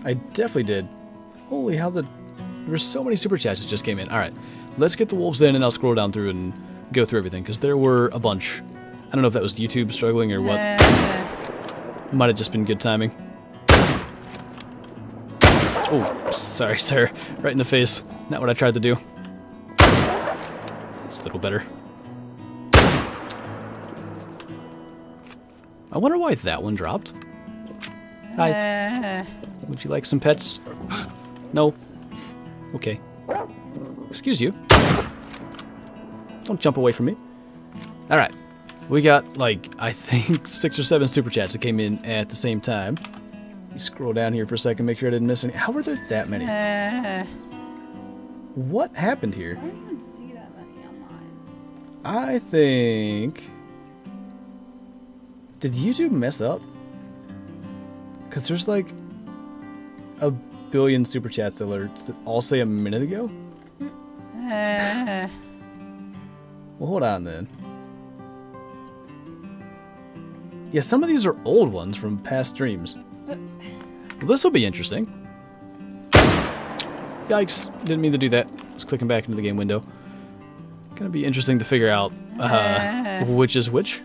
I definitely did. Holy hell, there were so many super chats that just came in. Alright, let's get the wolves in, and I'll scroll down through and go through everything, because there were a bunch. I don't know if that was YouTube struggling or what. Might have just been good timing. Oh, sorry, sir. Right in the face. Not what I tried to do. It's a little better. I wonder why that one dropped. Hi. Would you like some pets? No. Okay. Excuse you. Don't jump away from me. Alright. We got, like, I think 6 or 7 super chats that came in at the same time. Let me scroll down here for a second, make sure I didn't miss any. How were there that many? What happened here? I don't even see that many online. I think... Did YouTube mess up? Because there's like a billion super chats alerts that all say a minute ago. Well, hold on then. Yeah, some of these are old ones from past streams. Well, this will be interesting. Yikes, didn't mean to do that. Just clicking back into the game window. Gonna be interesting to figure out which is which.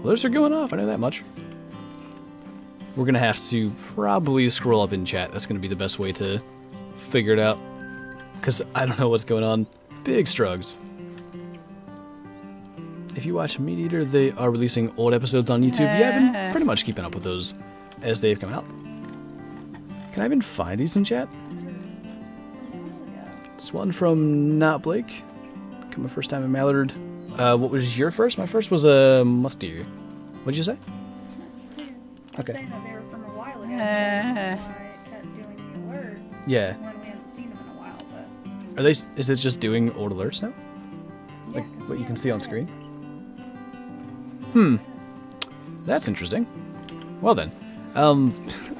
Alerts are going off, I know that much. We're gonna have to probably scroll up in chat. That's gonna be the best way to figure it out. Because I don't know what's going on. Big strugs. If you watch Meat Eater, they are releasing old episodes on YouTube. Yeah, I've been pretty much keeping up with those as they've come out. Can I even find these in chat? This one from Not Blake. Coming first time in Mallard. What was your first? My first was a Mustier. What'd you say? I was saying that they were from a while ago, so that's why I kept doing the alerts. Yeah. When we hadn't seen them in a while, but... Are they? Is it just doing old alerts now? Yeah, Like 'cause what we you can haven't see on done screen? it. That's interesting. Well then,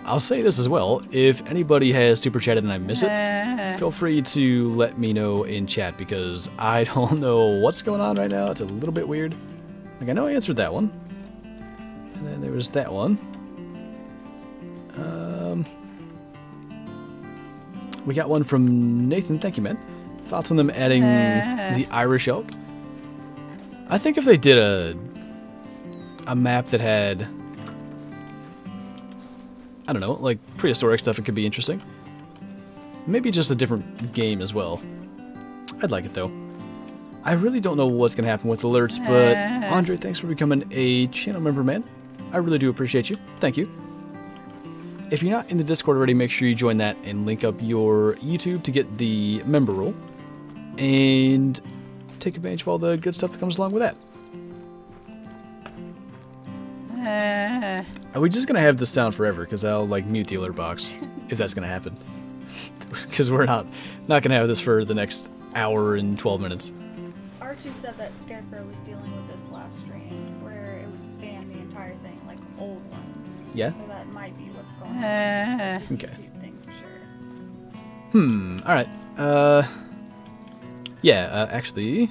I'll say this as well. If anybody has super chatted and I miss it, feel free to let me know in chat because I don't know what's going on right now. It's a little bit weird. Like I know I answered that one. And then there was that one. We got one from Nathan. Thank you, man. Thoughts on them adding the Irish elk? I think if they did a map that had, I don't know, like prehistoric stuff, it could be interesting. Maybe just a different game as well. I'd like it though. I really don't know what's gonna happen with alerts, but Andre, thanks for becoming a channel member, man. I really do appreciate you. Thank you. If you're not in the Discord already, make sure you join that and link up your YouTube to get the member role and take advantage of all the good stuff that comes along with that. Are we just gonna have this sound forever? Because I'll like mute the alert box if that's gonna happen. Because we're not gonna have this for the next hour and 12 minutes. Archie said that Scarecrow was dealing with this last stream, where it would span the entire thing, like old ones. Yeah. So that might be what's going on. It's a Okay. YouTube thing for sure. Alright. Yeah, actually,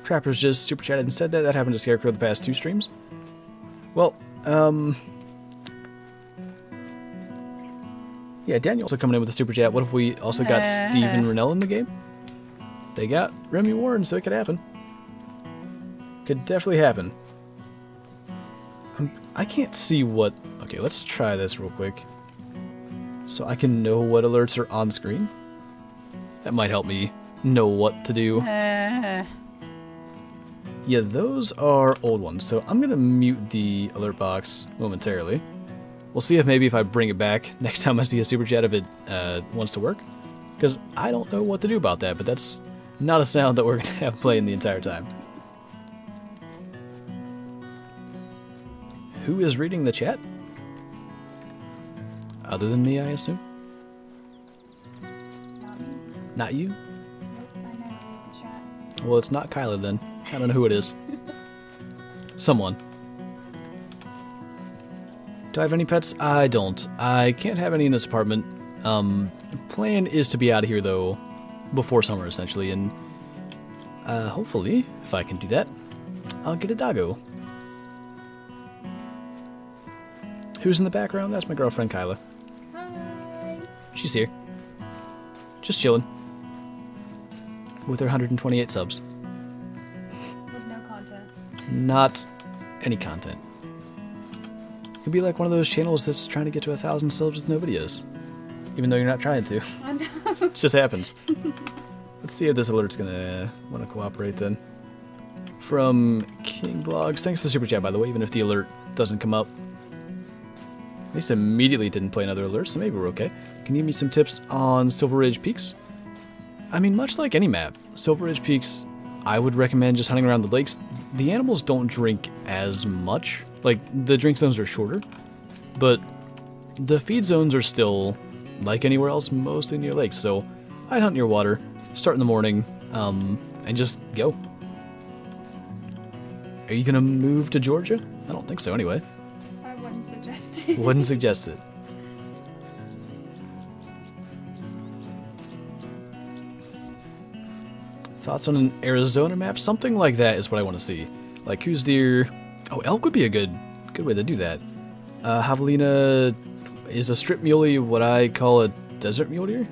Trapper's just super chatted and said that. That happened to Scarecrow the past 2 streams. Well, yeah, Daniel also coming in with a super chat. What if we also got Steve and Rennell in the game? They got Remy Warren, so it could happen. Could definitely happen. I can't see what... Okay, let's try this real quick. So I can know what alerts are on screen. That might help me know what to do. Yeah, those are old ones, so I'm gonna mute the alert box momentarily. We'll see if maybe if I bring it back next time I see a super chat if it wants to work. Because I don't know what to do about that, but that's not a sound that we're gonna have playing the entire time. Who is reading the chat? Other than me, I assume? Not you? Nope, I never read the chat. Well, it's not Kyla then. I don't know who it is. Someone. Do I have any pets? I don't. I can't have any in this apartment. Plan is to be out of here, though, before summer, essentially, and hopefully, if I can do that, I'll get a doggo. Who's in the background? That's my girlfriend, Kyla. Hi. She's here. Just chilling. With her 128 subs. With no content. Not any content. Could be like one of those channels that's trying to get to 1,000 subs with no videos. Even though you're not trying to. I know. It just happens. Let's see if this alert's gonna want to cooperate then. From King Vlogs, thanks for the super chat by the way, even if the alert doesn't come up. At least immediately didn't play another alert, so maybe we're okay. Can you give me some tips on Silver Ridge Peaks? I mean, much like any map, Silver Ridge Peaks, I would recommend just hunting around the lakes. The animals don't drink as much. Like, the drink zones are shorter, but the feed zones are still, like anywhere else, mostly near lakes. So I'd hunt near water, start in the morning, and just go. Are you gonna move to Georgia? I don't think so anyway. I wouldn't suggest it. Wouldn't suggest it. Thoughts on an Arizona map? Something like that is what I want to see. Like who's deer. Oh, elk would be a good way to do that. Javelina is a strip muley what I call a desert mule deer.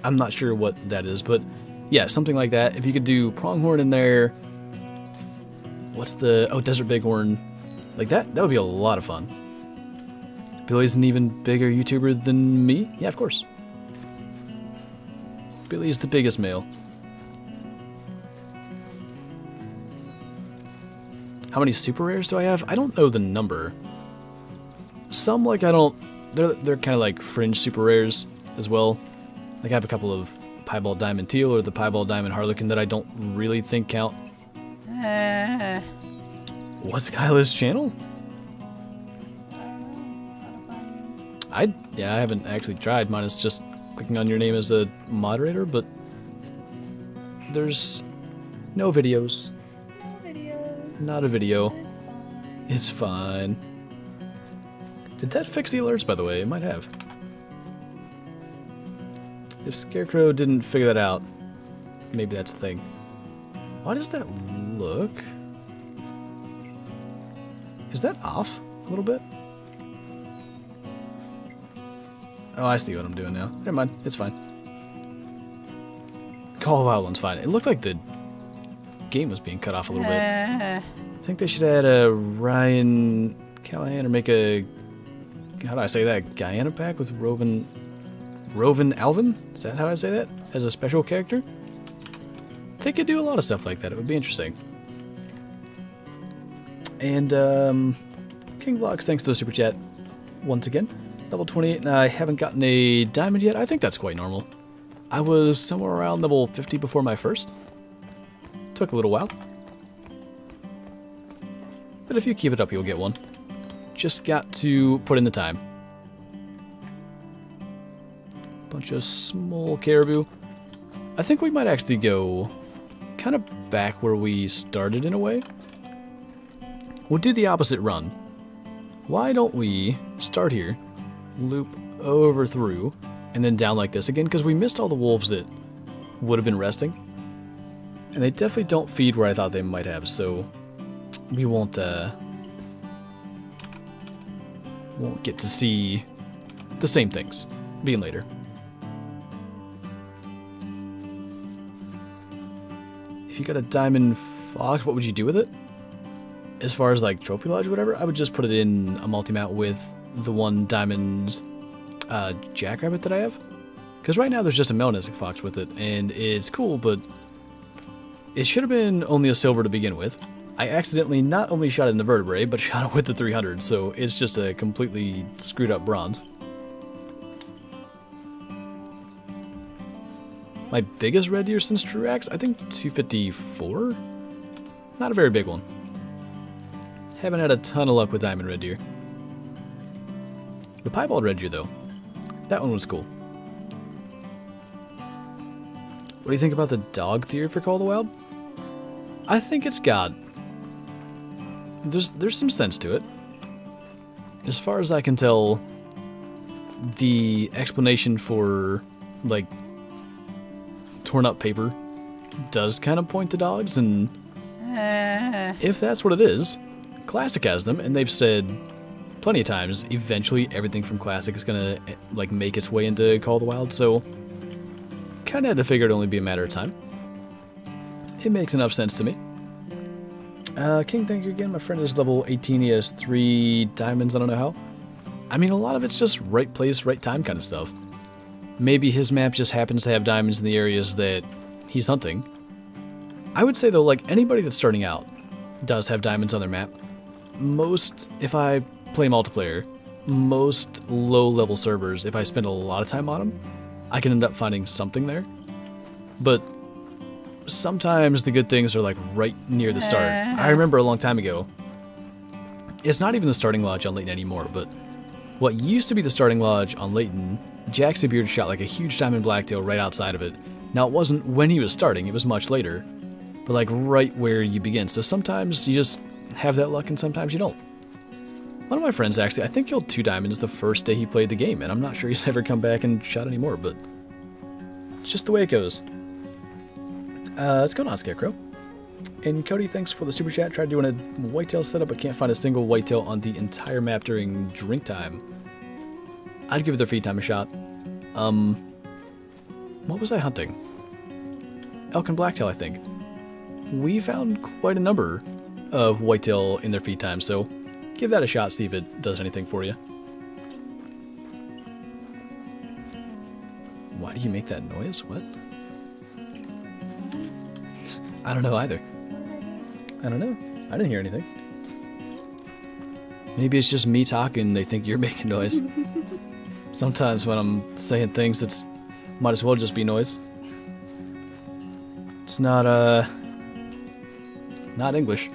I'm not sure what that is, but yeah, something like that. If you could do pronghorn in there. What's the... Oh, desert bighorn. Like that would be a lot of fun. Billy's an even bigger YouTuber than me? Yeah, of course. Billy's the biggest male. How many super rares do I have? I don't know the number. Some, like, I don't... They're kind of like fringe super rares as well. Like, I have a couple of Piebald Diamond Teal or the Piebald Diamond Harlequin that I don't really think count. What's Kyla's channel? I haven't actually tried. Mine is just clicking on your name as a moderator, but there's no videos. No videos. Not a video. It's fine. It's fine. Did that fix the alerts, by the way? It might have. If Scarecrow didn't figure that out, maybe that's the thing. Why does that look? Is that off a little bit? Oh, I see what I'm doing now. Never mind, it's fine. Call of Wild one's fine. It looked like the game was being cut off a little bit. I think they should add a Ryan Callahan or make a... How do I say that? Guyana pack with Rovin Alvin? Is that how I say that? As a special character? They could do a lot of stuff like that. It would be interesting. And, King Vlogs, thanks for the super chat once again. Level 28, and I haven't gotten a diamond yet. I think that's quite normal. I was somewhere around level 50 before my first. Took a little while. But if you keep it up, you'll get one. Just got to put in the time. Bunch of small caribou. I think we might actually go kind of back where we started in a way. We'll do the opposite run. Why don't we start here, loop over through, and then down like this again, because we missed all the wolves that would have been resting. And they definitely don't feed where I thought they might have, so we won't get to see the same things being later. If you got a diamond fox, what would you do with it? As far as like trophy lodge or whatever, I would just put it in a multi-mount with the one diamond jackrabbit that I have. Because right now there's just a melanistic fox with it, and it's cool, but it should have been only a silver to begin with. I accidentally not only shot it in the vertebrae, but shot it with the 300, so it's just a completely screwed up bronze. My biggest red deer since Truax, I think 254? Not a very big one. Haven't had a ton of luck with diamond red deer. The piebald red deer, though, that one was cool. What do you think about the dog theory for Call of the Wild? I think it's got... There's some sense to it. As far as I can tell, the explanation for, like, torn up paper does kind of point to dogs, and if that's what it is, Classic has them, and they've said plenty of times, eventually everything from Classic is gonna, like, make its way into Call of the Wild, so kinda had to figure it'd only be a matter of time. It makes enough sense to me. King, thank you again. My friend is level 18, he has 3 diamonds, I don't know how. I mean, a lot of it's just right place, right time kind of stuff. Maybe his map just happens to have diamonds in the areas that he's hunting. I would say though, like anybody that's starting out does have diamonds on their map. Most, if I play multiplayer, most low-level servers, if I spend a lot of time on them, I can end up finding something there. But sometimes the good things are like right near the start. I remember a long time ago, it's not even the starting lodge on Leighton anymore, but what used to be the starting lodge on Leighton, Jackson Beard shot like a huge diamond blacktail right outside of it. Now it wasn't when he was starting, it was much later, but like right where you begin. So sometimes you just have that luck and sometimes you don't. One of my friends actually, I think killed 2 diamonds the first day he played the game, and I'm not sure he's ever come back and shot anymore, but it's just the way it goes. What's going on, Scarecrow? And Cody, thanks for the super chat. Tried doing a whitetail setup, but can't find a single whitetail on the entire map during drink time. I'd give their feed time a shot. What was I hunting? Elk and blacktail, I think. We found quite a number of whitetail in their feed time, so give that a shot, see if it does anything for you. Why do you make that noise? What? I don't know either. I don't know. I didn't hear anything. Maybe it's just me talking, they think you're making noise. Sometimes when I'm saying things, it's might as well just be noise. It's not English.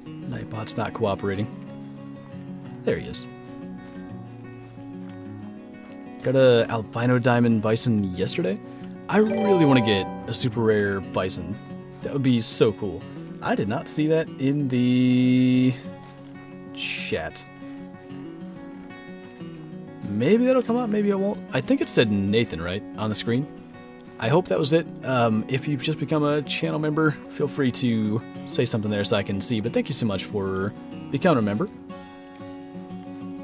Nightbot's not cooperating. There he is. Got a albino diamond bison yesterday. I really want to get a super rare bison. That would be so cool. I did not see that in the chat. Maybe that'll come up, maybe it won't. I think it said Nathan, right, on the screen. I hope that was it. If you've just become a channel member, feel free to say something there so I can see. But thank you so much for becoming a member.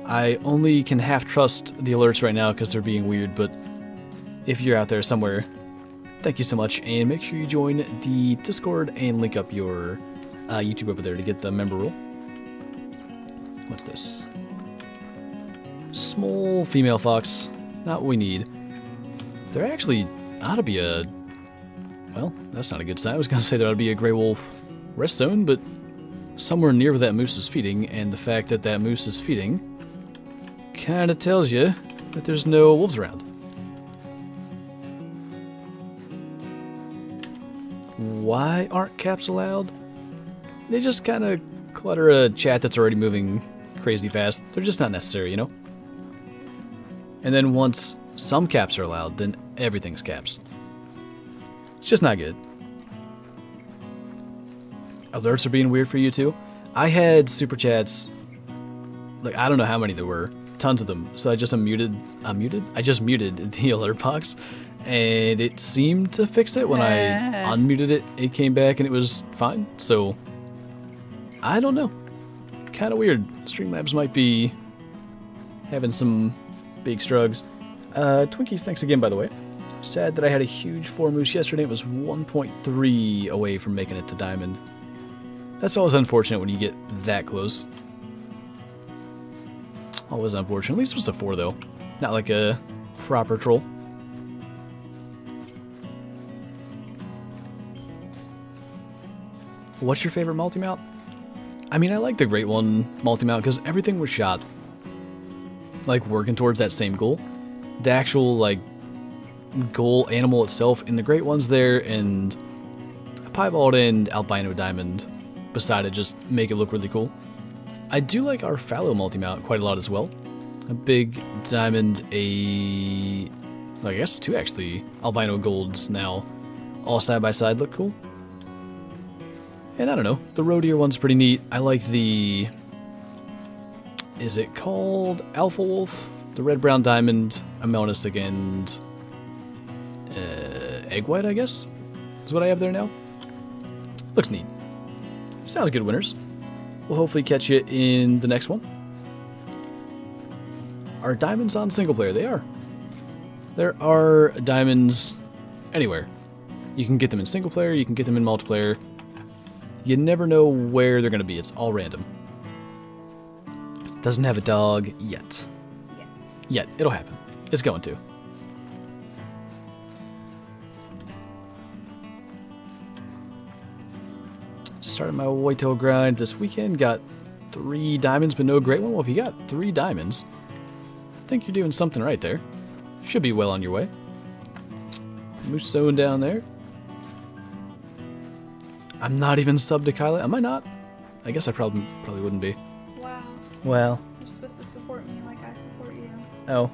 I only can half trust the alerts right now because they're being weird, but if you're out there somewhere, thank you so much, and make sure you join the Discord and link up your YouTube over there to get the member role. What's this? Small female fox. Not what we need. There actually ought to be a... Well, that's not a good sign. I was going to say there ought to be a gray wolf rest zone, but somewhere near where that moose is feeding, and the fact that that moose is feeding kind of tells you that there's no wolves around. Why aren't caps allowed? They just kind of clutter a chat that's already moving crazy fast. They're just not necessary, you know? And then once some caps are allowed, then everything's caps. It's just not good. Alerts are being weird for you too. I had super chats, like I don't know how many there were, tons of them. So I just I just muted the alert box, and it seemed to fix it. When I unmuted it, it came back and it was fine. So I don't know. Kind of weird. Streamlabs might be having some big struggles. Twinkies, thanks again, by the way. Sad that I had a huge 4 moose yesterday. It was 1.3 away from making it to diamond. That's always unfortunate when you get that close. Always unfortunate. At least it was a 4, though. Not like a proper troll. What's your favorite multi-mount? I mean, I like the Great One multi-mount because everything was shot like working towards that same goal. The actual like goal animal itself in the Great One's there, and a piebald and albino diamond beside it just make it look really cool. I do like our fallow multi-mount quite a lot as well. A big diamond, I guess 2 actually albino golds now, all side by side, look cool. And I don't know, the roe deer one's pretty neat. I like the, is it called Alpha Wolf? The red brown diamond, a melnistic, and egg white, I guess, is what I have there now. Looks neat. Sounds good, winners. We'll hopefully catch you in the next one. Are diamonds on single player? They are. There are diamonds anywhere. You can get them in single player, you can get them in multiplayer. You never know where they're going to be. It's all random. Doesn't have a dog yet. Yes. Yet. It'll happen. It's going to. Started my whitetail grind this weekend. Got 3 diamonds, but no great one. Well, if you got 3 diamonds, I think you're doing something right there. Should be well on your way. Moose sewing down there. I'm not even subbed to Kyla. Am I not? I guess I probably wouldn't be. Wow. Well. You're supposed to support me like I support you. Oh.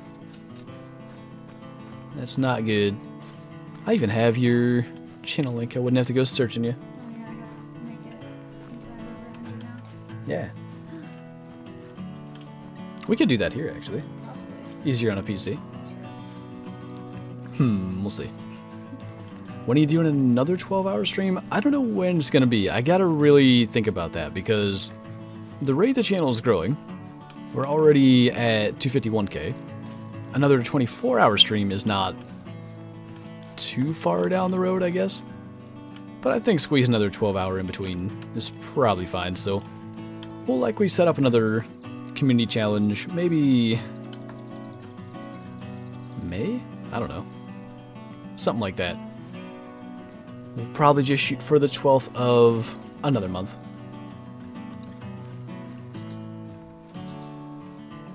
That's not good. I even have your channel link. I wouldn't have to go searching you. Oh yeah, I gotta make it since I have over 100 now. Yeah. We could do that here, actually. Probably. Easier on a PC. Sure. We'll see. When are you doing another 12-hour stream? I don't know when it's going to be. I got to really think about that because the rate the channel is growing, we're already at 251k. Another 24-hour stream is not too far down the road, I guess. But I think squeeze another 12-hour in between is probably fine. So we'll likely set up another community challenge, maybe May? I don't know. Something like that. We'll probably just shoot for the 12th of another month.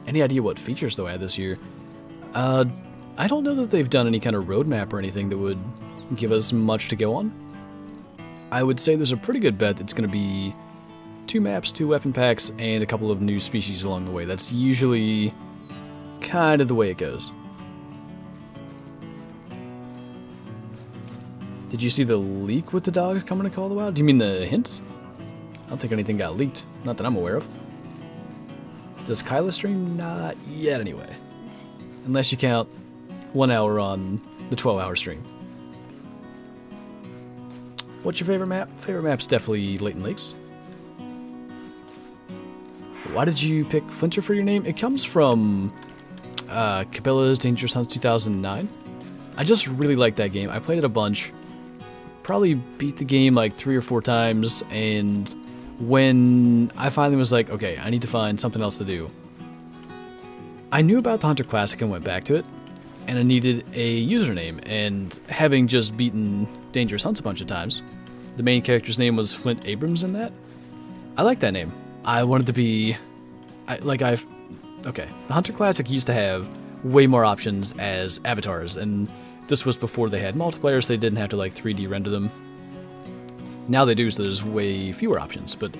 Any idea what features they'll add this year? I don't know that they've done any kind of roadmap or anything that would give us much to go on. I would say there's a pretty good bet it's going to be 2 maps, 2 weapon packs, and a couple of new species along the way. That's usually kind of the way it goes. Did you see the leak with the dog coming to Call of the Wild? Do you mean the hints? I don't think anything got leaked. Not that I'm aware of. Does Kyla stream? Not yet, anyway. Unless you count 1 hour on the 12-hour stream. What's your favorite map? Favorite map's definitely Leighton Lakes. Why did you pick Flinter for your name? It comes from Cabela's Dangerous Hunts 2009. I just really like that game. I played it a bunch. Probably beat the game like 3 or 4 times, and when I finally was like, okay, I need to find something else to do, I knew about the Hunter Classic and went back to it, and I needed a username, and having just beaten Dangerous Hunts a bunch of times, the main character's name was Flint Abrams in that. I like that name. I wanted to be... Okay, the Hunter Classic used to have way more options as avatars, and this was before they had multiplayer, so they didn't have to like 3D render them. Now they do, so there's way fewer options, but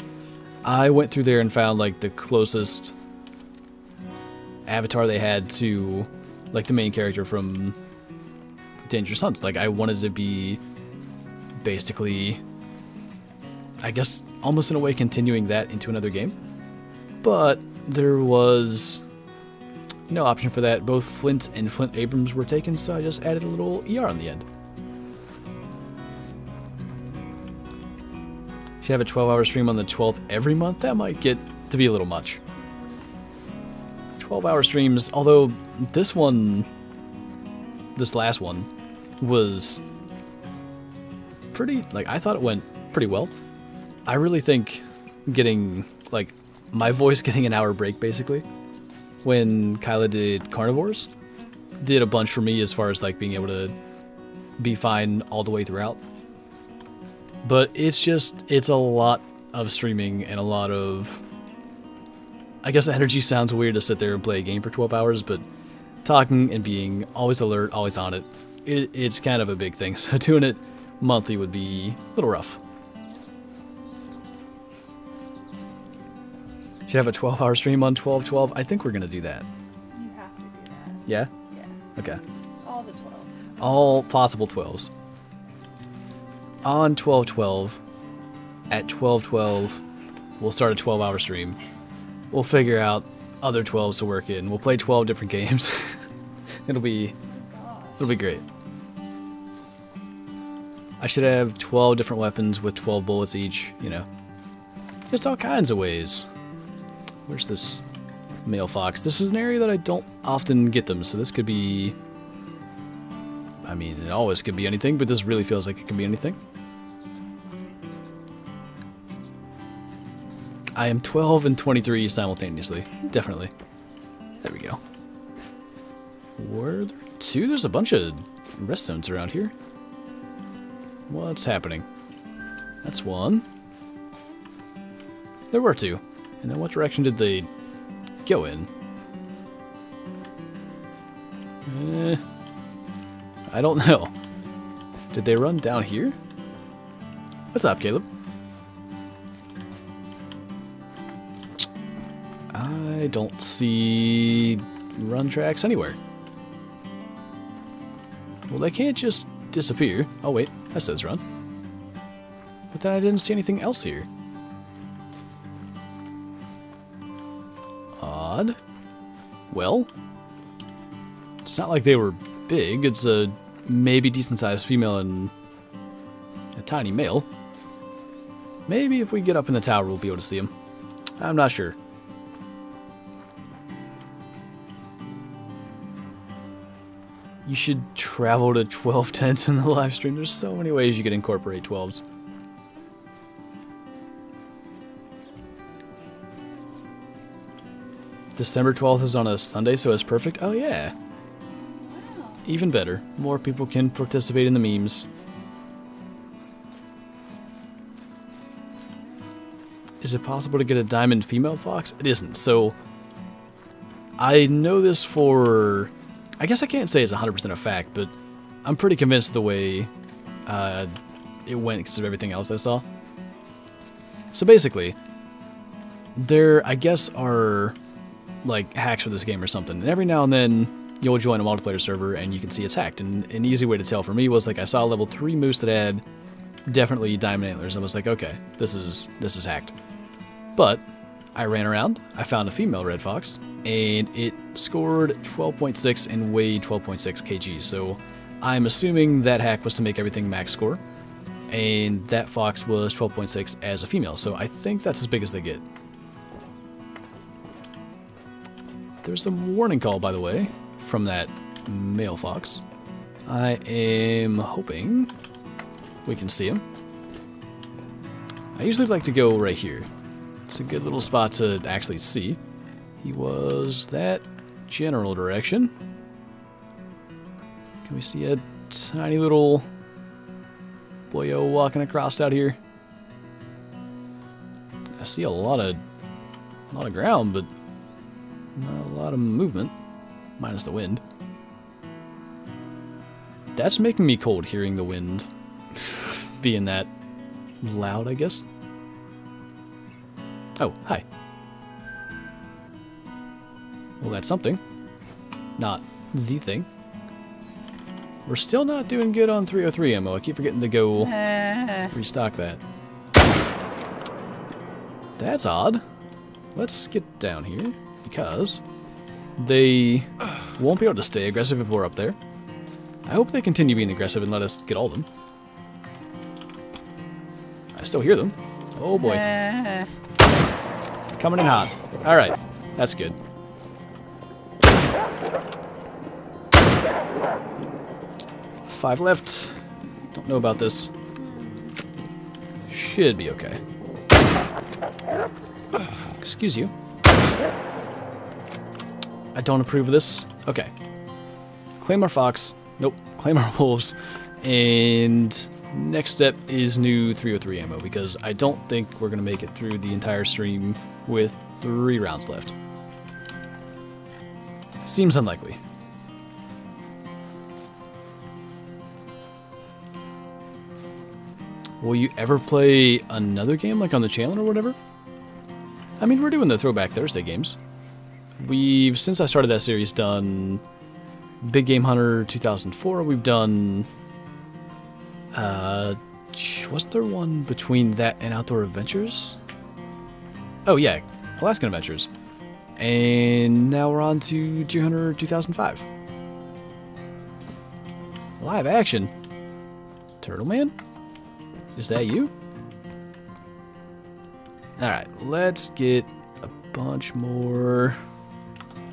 I went through there and found like the closest avatar they had to like the main character from Dangerous Hunts. Like I wanted to be basically, I guess, almost in a way continuing that into another game. But there was no option for that. Both Flint and Flint Abrams were taken, so I just added a little ER on the end. Should have a 12-hour stream on the 12th every month. That might get to be a little much. 12-hour streams, although this last one was pretty, like, I thought it went pretty well. I really think getting, like, my voice getting an hour break, basically, when Kyla did Carnivores, did a bunch for me as far as, like, being able to be fine all the way throughout. But it's a lot of streaming and a lot of, I guess energy sounds weird to sit there and play a game for 12 hours, but talking and being always alert, always on it, it's kind of a big thing. So doing it monthly would be a little rough. Should have a 12-hour stream on 12/12. I think we're going to do that. You have to do that. Yeah? Yeah. Okay. All the 12s. All possible 12s. On 12/12, at 12/12, we'll start a 12-hour stream. We'll figure out other 12s to work in. We'll play 12 different games. It'll be great. I should have 12 different weapons with 12 bullets each, you know. Just all kinds of ways. Where's this male fox? This is an area that I don't often get them, so this could be... I mean, it always could be anything, but this really feels like it can be anything. I am 12 and 23 simultaneously. Definitely. There we go. Were there two? There's a bunch of rest zones around here. What's happening? That's one. There were two. And then what direction did they go in? I don't know. Did they run down here? What's up, Caleb? I don't see run tracks anywhere. Well, they can't just disappear. Oh, wait. That says run. But then I didn't see anything else here. Odd. Well, it's not like they were big. It's a maybe decent-sized female and a tiny male. Maybe if we get up in the tower, we'll be able to see them. I'm not sure. You should travel to 12 tents in the live stream. There's so many ways you could incorporate 12s. December 12th is on a Sunday, so it's perfect. Oh, yeah. Wow. Even better. More people can participate in the memes. Is it possible to get a diamond female fox? It isn't. So, I know this for... I guess I can't say it's 100% a fact, but I'm pretty convinced the way it went because of everything else I saw. So basically, there, I guess, are like hacks for this game or something. And every now and then, you'll join a multiplayer server and you can see it's hacked. And an easy way to tell for me was like I saw a level 3 moose that had definitely diamond antlers. I was like, okay, this is hacked. But I ran around, I found a female red fox, and it scored 12.6 and weighed 12.6 kg. So I'm assuming that hack was to make everything max score, and that fox was 12.6 as a female. So I think that's as big as they get. There's a warning call, by the way, from that male fox. I am hoping we can see him. I usually like to go right here. It's a good little spot to actually see. He was that general direction. Can we see a tiny little boyo walking across out here? I see a lot of ground, but not a lot of movement, minus the wind. That's making me cold hearing the wind being that loud, I guess. Oh, hi. Well, that's something. Not the thing. We're still not doing good on 303 ammo. I keep forgetting to go restock that. That's odd. Let's get down here, because they won't be able to stay aggressive if we're up there. I hope they continue being aggressive and let us get all of them. I still hear them. Oh boy. Coming in hot. Alright, that's good. Five left. Don't know about this. Should be okay. Excuse you. I don't approve of this. Okay. Claim our fox. Nope. Claim our wolves. And next step is new 303 ammo, because I don't think we're going to make it through the entire stream with 3 rounds left. Seems unlikely. Will you ever play another game like on the channel or whatever? I mean, we're doing the Throwback Thursday games. We've, since I started that series, done Big Game Hunter 2004. We've done... was there one between that and Outdoor Adventures? Oh yeah, Alaskan Adventures. And now we're on to Deer Hunter 2005. Live action? Turtle Man? Is that you? Alright, let's get a bunch more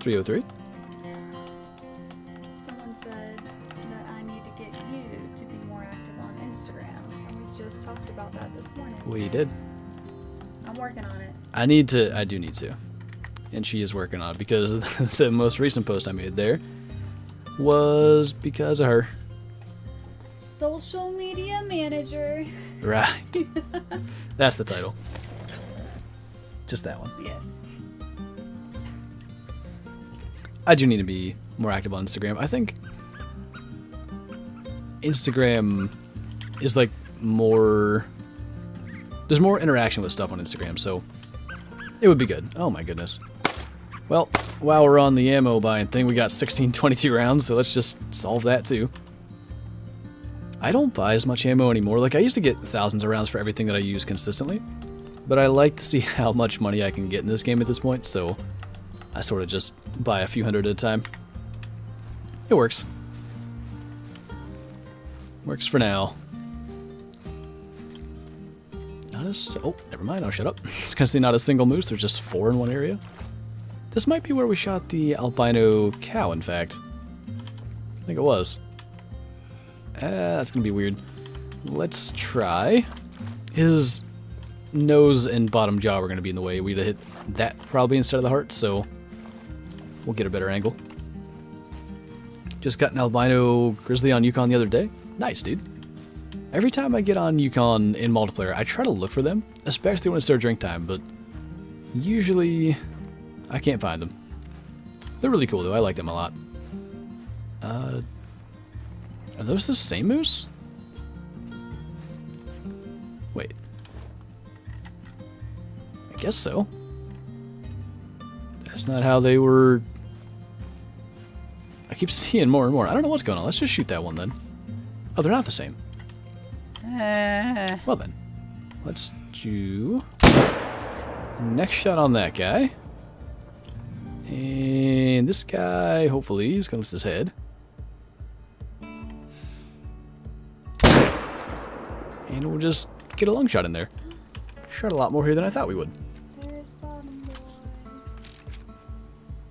303. Someone said that I need to get you to be more active on Instagram, and we just talked about that this morning. We did. I'm working on it. I do need to. And she is working on it because the most recent post I made there was because of her. Social media manager. Right. That's the title. Just that one. Yes. I do need to be more active on Instagram. I think Instagram is like more... There's more interaction with stuff on Instagram, so it would be good. Oh my goodness. Well, while we're on the ammo buying thing, we got 1622 rounds, so let's just solve that too. I don't buy as much ammo anymore. Like, I used to get thousands of rounds for everything that I use consistently, but I like to see how much money I can get in this game at this point, so I sort of just buy a few hundred at a time. It works. Works for now. Oh, never mind, I'll shut up. It's gonna say not a single moose, there's just 4 in one area. This might be where we shot the albino cow, in fact. I think it was. That's gonna be weird. Let's try. His nose and bottom jaw were gonna be in the way. We'd have hit that probably instead of the heart, so we'll get a better angle. Just got an albino grizzly on Yukon the other day. Nice, dude. Every time I get on Yukon in multiplayer, I try to look for them, especially when it's their drink time, but usually I can't find them. They're really cool, though. I like them a lot. Are those the same moose? Wait. I guess so. That's not how they were... I keep seeing more and more. I don't know what's going on. Let's just shoot that one, then. Oh, they're not the same. Well, then. Let's do... Next shot on that guy. And this guy, hopefully, is going to lift his head. And we'll just get a long shot in there. Shot a lot more here than I thought we would. There's Bottom Boy.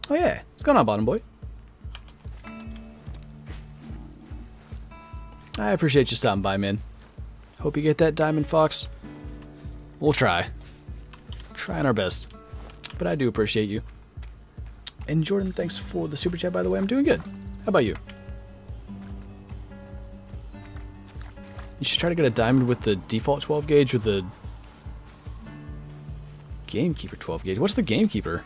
Oh yeah, what's going on, Bottom Boy? I appreciate you stopping by, man. Hope you get that diamond fox. We'll try. Trying our best. But I do appreciate you. And Jordan, thanks for the super chat, by the way. I'm doing good. How about you? You should try to get a diamond with the default 12 gauge or the Gamekeeper 12 gauge. What's the Gamekeeper?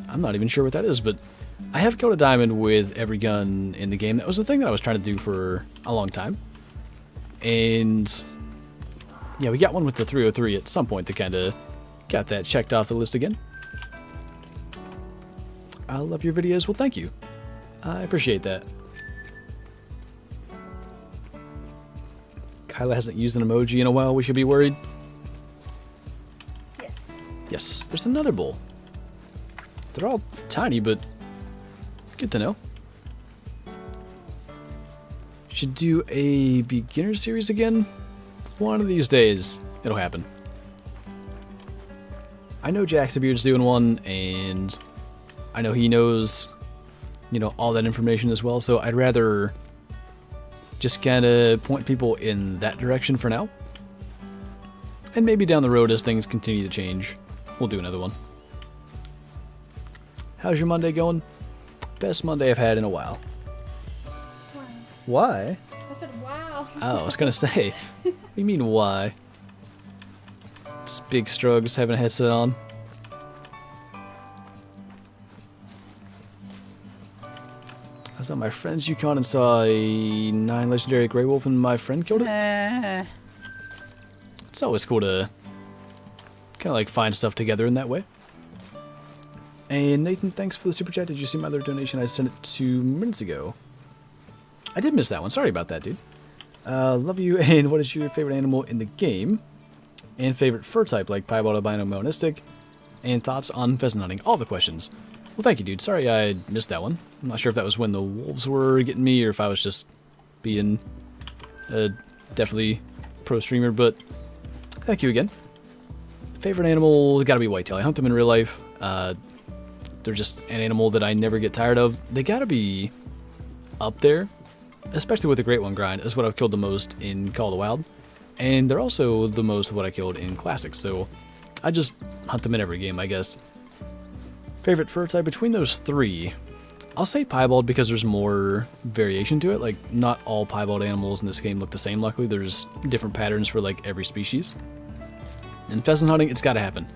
I'm not even sure what that is, but I have killed a diamond with every gun in the game. That was the thing that I was trying to do for a long time. And yeah, we got one with the 303 at some point that kind of got that checked off the list again. I love your videos. Well, thank you. I appreciate that. Kyla hasn't used an emoji in a while. We should be worried. Yes. Yes, there's another bull. They're all tiny, but good to know. Should do a beginner series again. One of these days, it'll happen. I know Jacksabeard's doing one, and I know he knows, you know, all that information as well, so I'd rather just kind of point people in that direction for now. And maybe down the road as things continue to change, we'll do another one. How's your Monday going? Best Monday I've had in a while. Wow. Why? I said, wow. Oh, I was gonna say. What do you mean, why? It's big strugs having a headset on. I was on my friend's Yukon and saw a 9 legendary Grey Wolf and my friend killed it. It's always cool to kind of like find stuff together in that way. And Nathan, thanks for the super chat. Did you see my other donation? I sent it 2 minutes ago. I did miss that one. Sorry about that, dude. Love you. And what is your favorite animal in the game? And favorite fur type, like piebald, albino, melanistic? And thoughts on pheasant hunting? All the questions. Well, thank you, dude. Sorry I missed that one. I'm not sure if that was when the wolves were getting me or if I was just being a definitely pro streamer, but thank you again. Favorite animal, gotta be whitetail. I hunt them in real life. They're just an animal that I never get tired of. They gotta be up there, especially with the Great One grind. That's what I've killed the most in Call of the Wild. And they're also the most of what I killed in Classics, so I just hunt them in every game, I guess. Favorite fur type between those three, I'll say piebald because there's more variation to it. Like, not all piebald animals in this game look the same, luckily. There's different patterns for, like, every species. In pheasant hunting, it's gotta happen.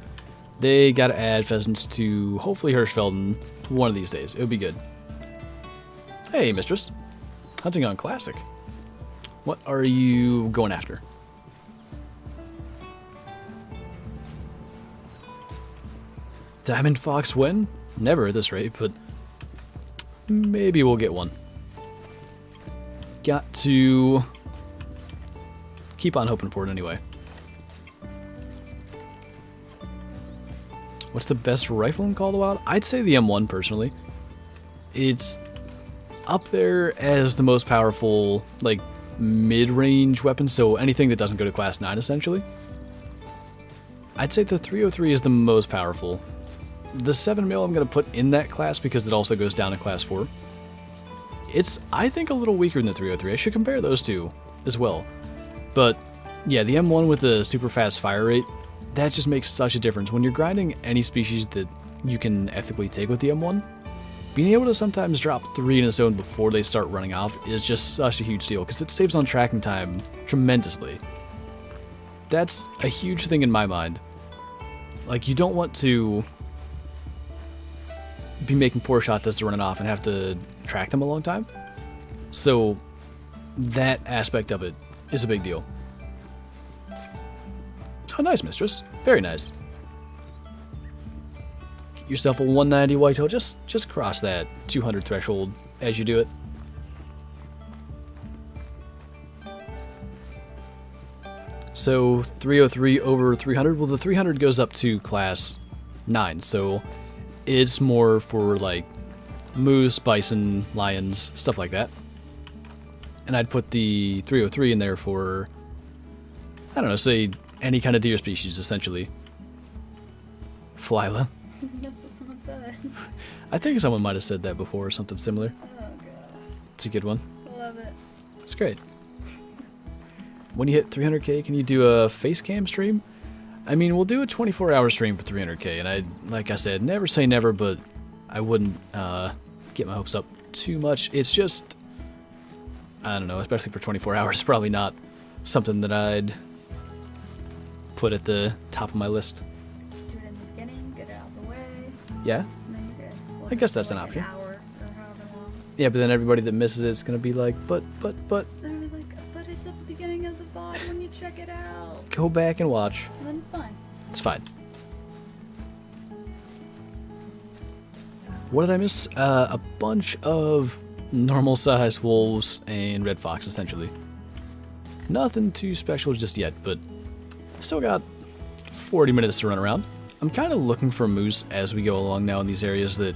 They gotta add pheasants to, hopefully, Hirschfelden one of these days. It would be good. Hey, mistress. Hunting on Classic. What are you going after? Diamond fox when? Never at this rate, but maybe we'll get one. Got to keep on hoping for it anyway. What's the best rifle in Call of the Wild? I'd say the M1 personally. It's up there as the most powerful, like, mid-range weapon, so anything that doesn't go to class 9 essentially. I'd say the 303 is the most powerful. The 7mm I'm going to put in that class because it also goes down to class 4. It's, I think, a little weaker than the 303. I should compare those two as well. But, yeah, the M1 with the super fast fire rate, that just makes such a difference. When you're grinding any species that you can ethically take with the M1, being able to sometimes drop 3 in a zone before they start running off is just such a huge deal, because it saves on tracking time tremendously. That's a huge thing in my mind. Like, you don't want to be making poor shots as they're running off and have to track them a long time. So that aspect of it is a big deal. Oh, nice, mistress. Very nice. Get yourself a 190 whitetail. Just cross that 200 threshold as you do it. So 303 over 300. Well, the 300 goes up to class 9, so it's more for, like, moose, bison, lions, stuff like that. And I'd put the 303 in there for, I don't know, say any kind of deer species, essentially. Flyla. That's what someone said. I think someone might have said that before or something similar. Oh gosh. It's a good one. Love it. It's great. When you hit 300k, can you do a face cam stream? I mean, we'll do a 24-hour stream for 300k, and like I said, never say never, but I wouldn't get my hopes up too much. It's just, I don't know, especially for 24 hours, probably not something that I'd put at the top of my list. Do it in the beginning, get it out of the way, Yeah? and then you're good. Well, I guess that's like an option. An hour or however long. Yeah, but then everybody that misses it is going to be like, but, They're like, but it's at the beginning of the VOD when you check it out. go back and watch. And then it's fine. It's fine. What did I miss? A bunch of normal-sized wolves and red fox, essentially. Nothing too special just yet, but still got 40 minutes to run around. I'm kind of looking for moose as we go along now in these areas that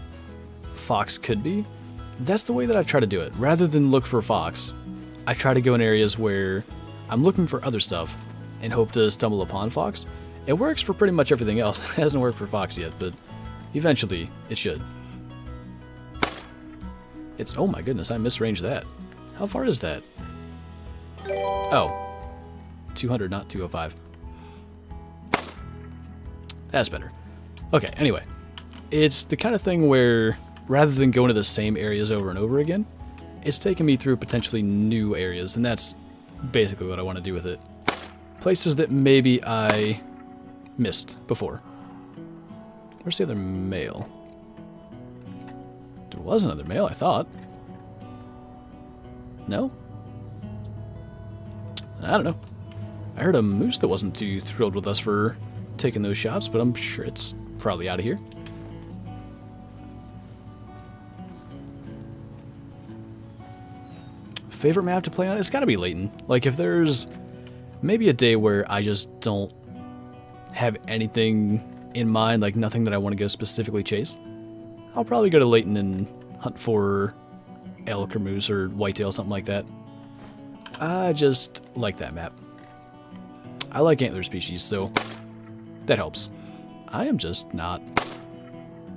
fox could be. That's the way that I try to do it. Rather than look for fox, I try to go in areas where I'm looking for other stuff and hope to stumble upon fox. It works for pretty much everything else. It hasn't worked for fox yet, but eventually it should. It's, oh my goodness, I misranged that. How far is that? Oh, 200, not 205. That's better. Okay, anyway. It's the kind of thing where, rather than going to the same areas over and over again, it's taking me through potentially new areas, and that's basically what I want to do with it. Places that maybe I missed before. Where's the other male? There was another male, I thought. No? I don't know. I heard a moose that wasn't too thrilled with us for taking those shots, but I'm sure it's probably out of here. Favorite map to play on? It's gotta be Layton. Like, if there's maybe a day where I just don't have anything in mind, like nothing that I want to go specifically chase, I'll probably go to Layton and hunt for elk or moose or whitetail, something like that. I just like that map. I like antler species, so that helps. I am just not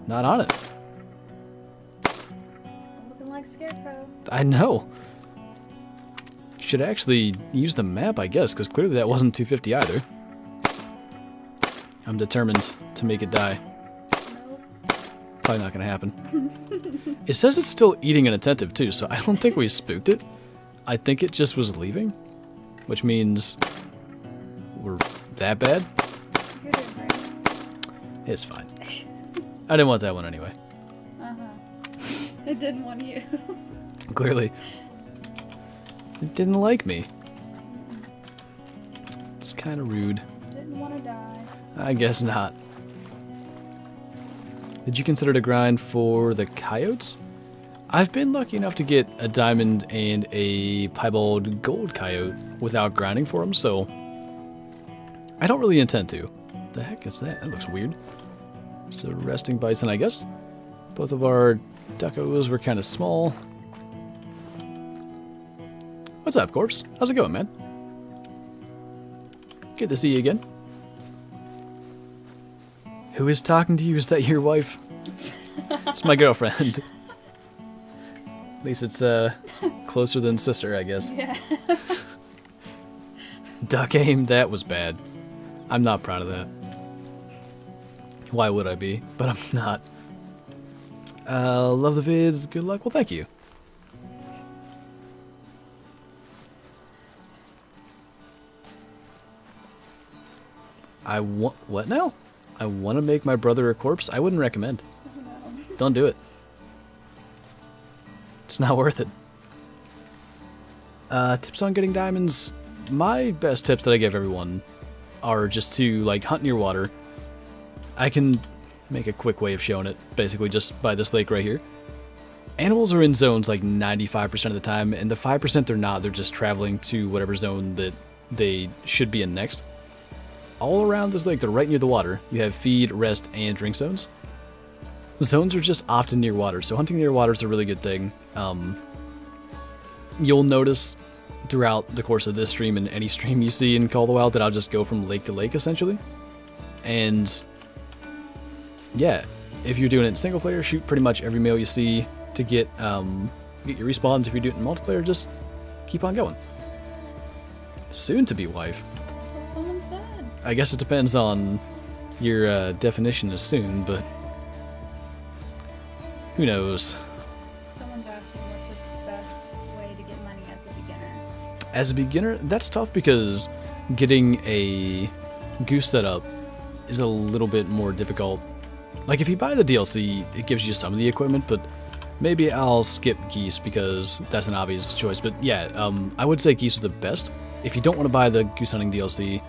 on it. Looking like Scarecrow. I know. should actually use the map, I guess, because clearly that wasn't 250 either. I'm determined to make it die. Nope. Probably not going to happen. It says it's still eating and attentive, too, so I don't think we spooked it. I think it just was leaving, which means we're that bad. You're doing great. It's fine. I didn't want that one anyway. It didn't want you. Clearly. It didn't like me. It's kind of rude. Didn't want to die. I guess not. Did you consider to grind for the coyotes? I've been lucky enough to get a diamond and a piebald gold coyote without grinding for them, so I don't really intend to. The heck is that? That looks weird. So resting bison, I guess. Both of our duckos were kind of small. What's up, Corpse? How's it going, man? Good to see you again. Who is talking to you? Is that your wife? It's my girlfriend. At least it's closer than sister, I guess. Yeah. Duck aim, that was bad. I'm not proud of that. Why would I be? But I'm not. Love the vids. Good luck. Well, thank you. I want... What now? I want to make my brother a corpse? I wouldn't recommend. No. Don't do it. It's not worth it. Tips on getting diamonds. My best tips that I give everyone are just to, like, hunt near water. I can make a quick way of showing it, basically just by this lake right here. Animals are in zones like 95% of the time, and the 5% they're not, they're just traveling to whatever zone that they should be in next. All around this lake, they're right near the water. You have feed, rest, and drink zones. The zones are just often near water, so hunting near water is a really good thing. You'll notice throughout the course of this stream and any stream you see in Call of the Wild that I'll just go from lake to lake, essentially. And yeah, if you're doing it in single player, shoot pretty much every male you see to get your respawns. If you're doing it in multiplayer, just keep on going. Soon to be wife. That's what someone said. I guess it depends on your definition of soon, but who knows? Someone's asking what's the best way to get money as a beginner. As a beginner, that's tough because getting a goose setup is a little bit more difficult. Like, if you buy the DLC, it gives you some of the equipment, but maybe I'll skip geese because that's an obvious choice. But yeah, I would say geese are the best. If you don't want to buy the goose hunting DLC,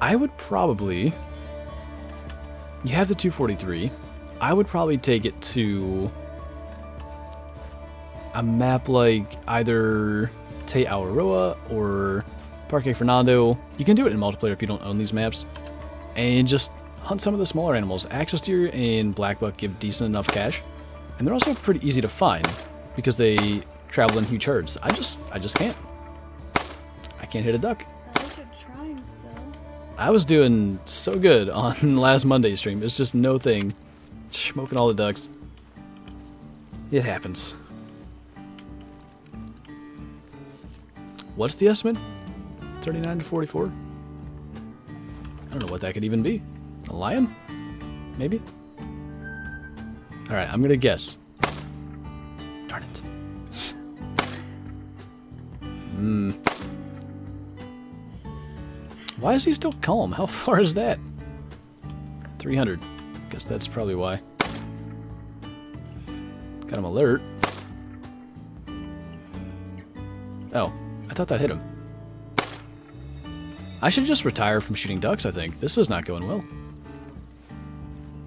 I would probably... You have the 243. I would probably take it to a map like either Te Awaroa or Parque Fernando. You can do it in multiplayer if you don't own these maps. And just hunt some of the smaller animals. Axis deer and blackbuck give decent enough cash. And they're also pretty easy to find because they travel in huge herds. I just can't. I can't hit a duck. I wish you're trying still. I was doing so good on last Monday's stream. It's just no thing. Smoking all the ducks. It happens. What's the estimate? 39 to 44? I don't know what that could even be. A lion? Maybe? Alright, I'm gonna guess. Darn it. Why is he still calm? How far is that? 300. Guess that's probably why. Got him alert. Oh, I thought that hit him. I should just retire from shooting ducks, I think. This is not going well.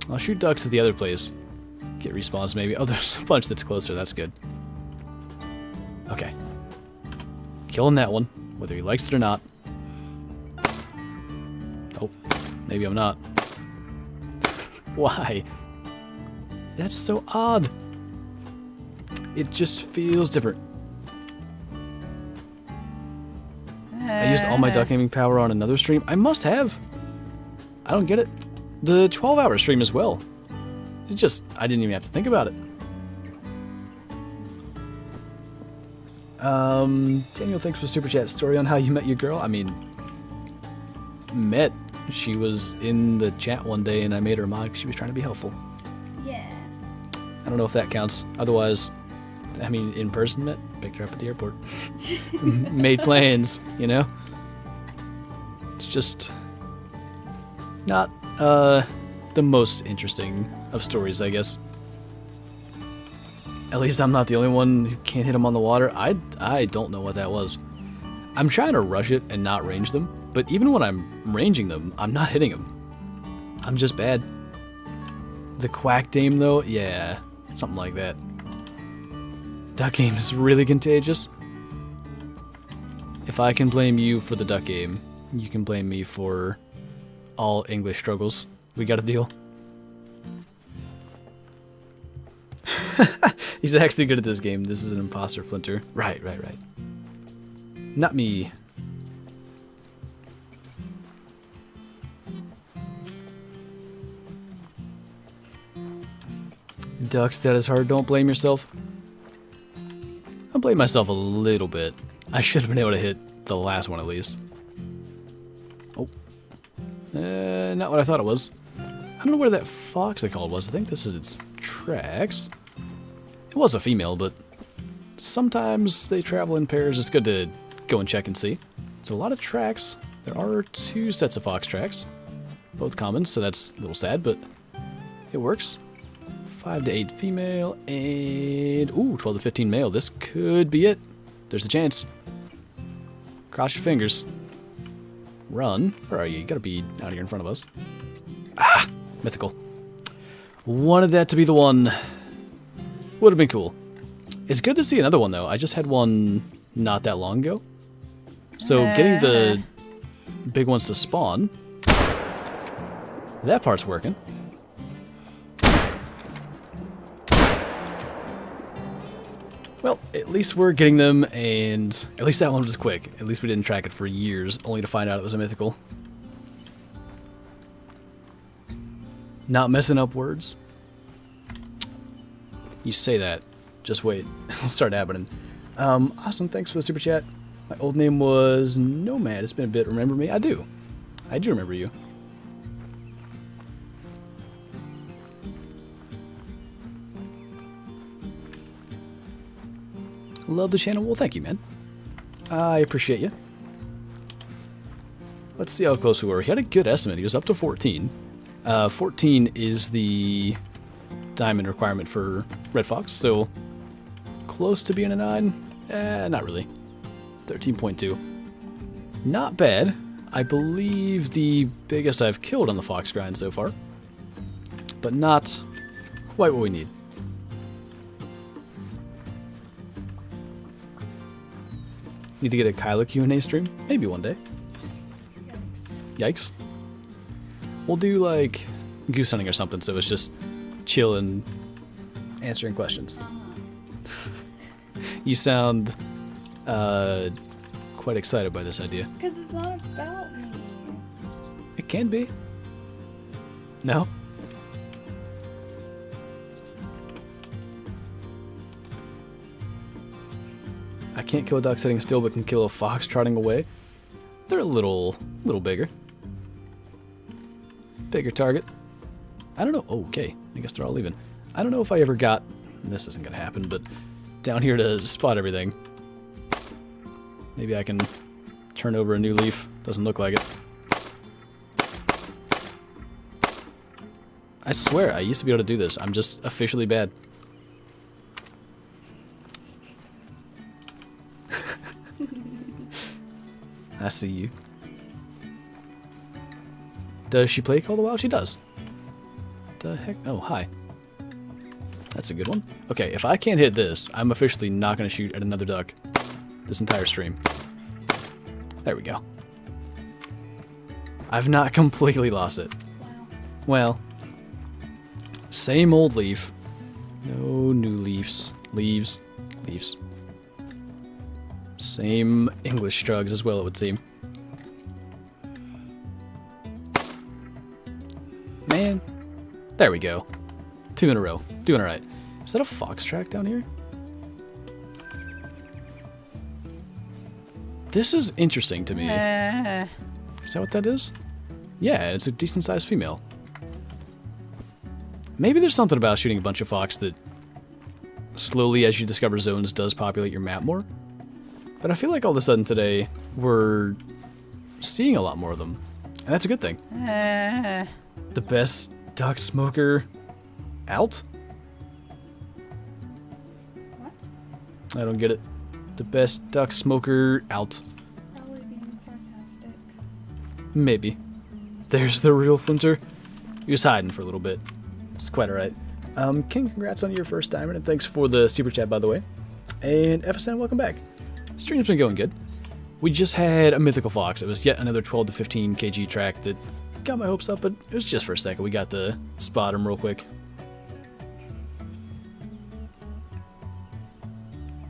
I'll shoot ducks at the other place. Get respawns maybe. Oh, there's a bunch that's closer. That's good. Okay. Killing that one, whether he likes it or not. Oh, maybe I'm not. Why? That's so odd. It just feels different. I used all my duck aiming power on another stream. I must have. I don't get it. The 12-hour stream as well. It just, I didn't even have to think about it. Daniel, thanks for the super chat story on how you met your girl. I mean, met. She was in the chat one day and I made her a mod because she was trying to be helpful. Yeah. I don't know if that counts. Otherwise, I mean, in person met, picked her up at the airport. Made plans, you know? It's just not the most interesting of stories, I guess. At least I'm not the only one who can't hit them on the water. I don't know what that was. I'm trying to rush it and not range them, but even when I'm ranging them, I'm not hitting them. I'm just bad. The quack dame, though, yeah, something like that. Duck game is really contagious. If I can blame you for the duck game, you can blame me for all English struggles we got to deal. He's actually good at this game. This is an imposter, Flinter. Right. Not me. Ducks, that is hard. Don't blame yourself. I blame myself a little bit. I should have been able to hit the last one at least. Oh. Not what I thought it was. I don't know where that fox I called was. I think this is its tracks. It was a female, but sometimes they travel in pairs. It's good to go and check and see. So a lot of tracks. There are 2 sets of fox tracks. Both common, so that's a little sad, but it works. 5 to 8 female, and ooh, 12 to 15 male. This could be it. There's a chance. Cross your fingers. Run. Where are you? You gotta be out here in front of us. Ah! Mythical. Wanted that to be the one. Would have been cool. It's good to see another one, though. I just had one not that long ago. So getting the big ones to spawn, that part's working. Well, at least we're getting them, and at least that one was quick. At least we didn't track it for years, only to find out it was a mythical. Not messing up words. You say that. Just wait. It'll start happening. Awesome, thanks for the super chat. My old name was Nomad. It's been a bit. Remember me? I do. I do remember you. Love the channel. Well, thank you, man. I appreciate you. Let's see how close we were. He had a good estimate. He was up to 14. 14 is the diamond requirement for Red Fox, so close to being a 9. Not really. 13.2. Not bad. I believe the biggest I've killed on the Fox grind so far, but not quite what we need. Need to get a Kyla Q&A stream? Maybe one day. Yikes. We'll do like goose hunting or something, so it's just chill and answering questions. You sound quite excited by this idea. Because it's not about me. It can be. No? I can't kill a duck sitting still, but can kill a fox trotting away. They're a little bigger. Bigger target. I don't know. Oh, okay, I guess they're all leaving. I don't know if I ever got, and this isn't gonna happen, but down here to spot everything. Maybe I can turn over a new leaf. Doesn't look like it. I swear, I used to be able to do this. I'm just officially bad. I see you. Does she play Call of the Wild? She does. The heck? Oh, hi. That's a good one. Okay, if I can't hit this, I'm officially not going to shoot at another duck this entire stream. There we go. I've not completely lost it. Well, same old leaf. No new leaves. Leaves. Leaves. Same English strugs as well, it would seem. Man. There we go. 2 in a row. Doing alright. Is that a fox track down here? This is interesting to me. Is that what that is? Yeah, it's a decent-sized female. Maybe there's something about shooting a bunch of fox that slowly, as you discover zones, does populate your map more. But I feel like all of a sudden today, we're seeing a lot more of them. And that's a good thing. The best duck smoker out? What? I don't get it. The best duck smoker out. Probably being sarcastic. Maybe. There's the real Flinter. He was hiding for a little bit. It's quite alright. King, congrats on your first diamond, and thanks for the super chat, by the way. And FSN, welcome back. Stream's been going good. We just had a mythical fox. It was yet another 12 to 15 kg track that got my hopes up, but it was just for a second. We got to spot him real quick.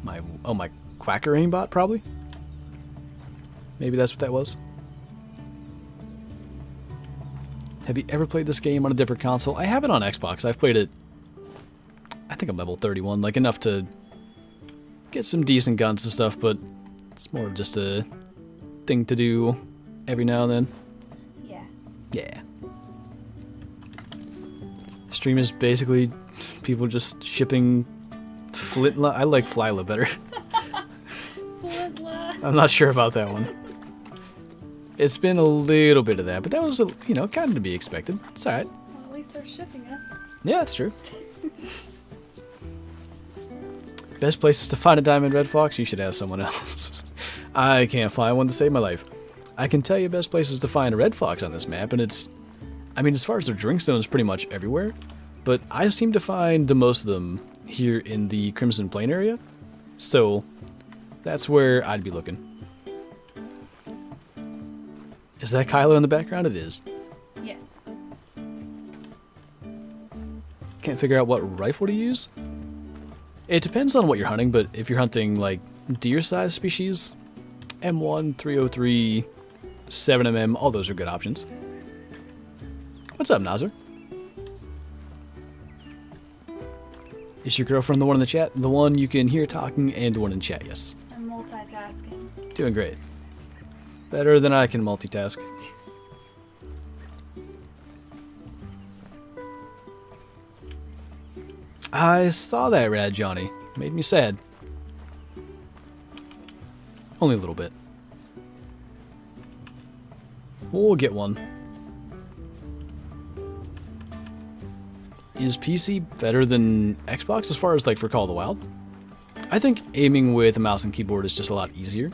My quacker aimbot, probably? Maybe that's what that was. Have you ever played this game on a different console? I have it on Xbox. I've played it, I think I'm level 31, like enough to get some decent guns and stuff, but it's more of just a thing to do every now and then. Yeah. Yeah. Stream is basically people just shipping Flintla. I like Flyla better. Flintla. I'm not sure about that one. It's been a little bit of that, but that was, kind of to be expected. It's alright. Well, at least they're shipping us. Yeah, that's true. Best places to find a diamond red fox? You should ask someone else. I can't find one to save my life. I can tell you best places to find a red fox on this map, and it's... as far as their drink zones, pretty much everywhere. But I seem to find the most of them here in the Crimson Plain area. So, that's where I'd be looking. Is that Kylo in the background? It is. Yes. Can't figure out what rifle to use? It depends on what you're hunting, but if you're hunting, like, deer-sized species, M1, 303, 7mm, all those are good options. What's up, Nazar? Is your girlfriend the one in the chat? The one you can hear talking and the one in chat, yes. I'm multitasking. Doing great. Better than I can multitask. I saw that, Rad Johnny. Made me sad. Only a little bit. We'll get one. Is PC better than Xbox as far as, like, for Call of the Wild? I think aiming with a mouse and keyboard is just a lot easier.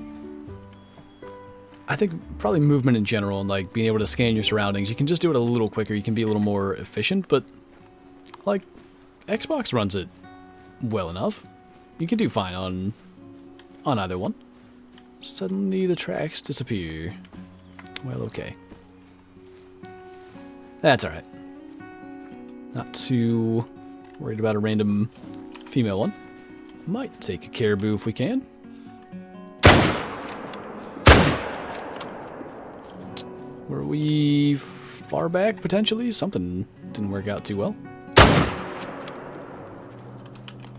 I think probably movement in general and, like, being able to scan your surroundings, you can just do it a little quicker, you can be a little more efficient, but, like, Xbox runs it well enough. You can do fine on either one. Suddenly the tracks disappear. Well, okay. That's alright. Not too worried about a random female one. Might take a caribou if we can. Were we far back, potentially? Something didn't work out too well.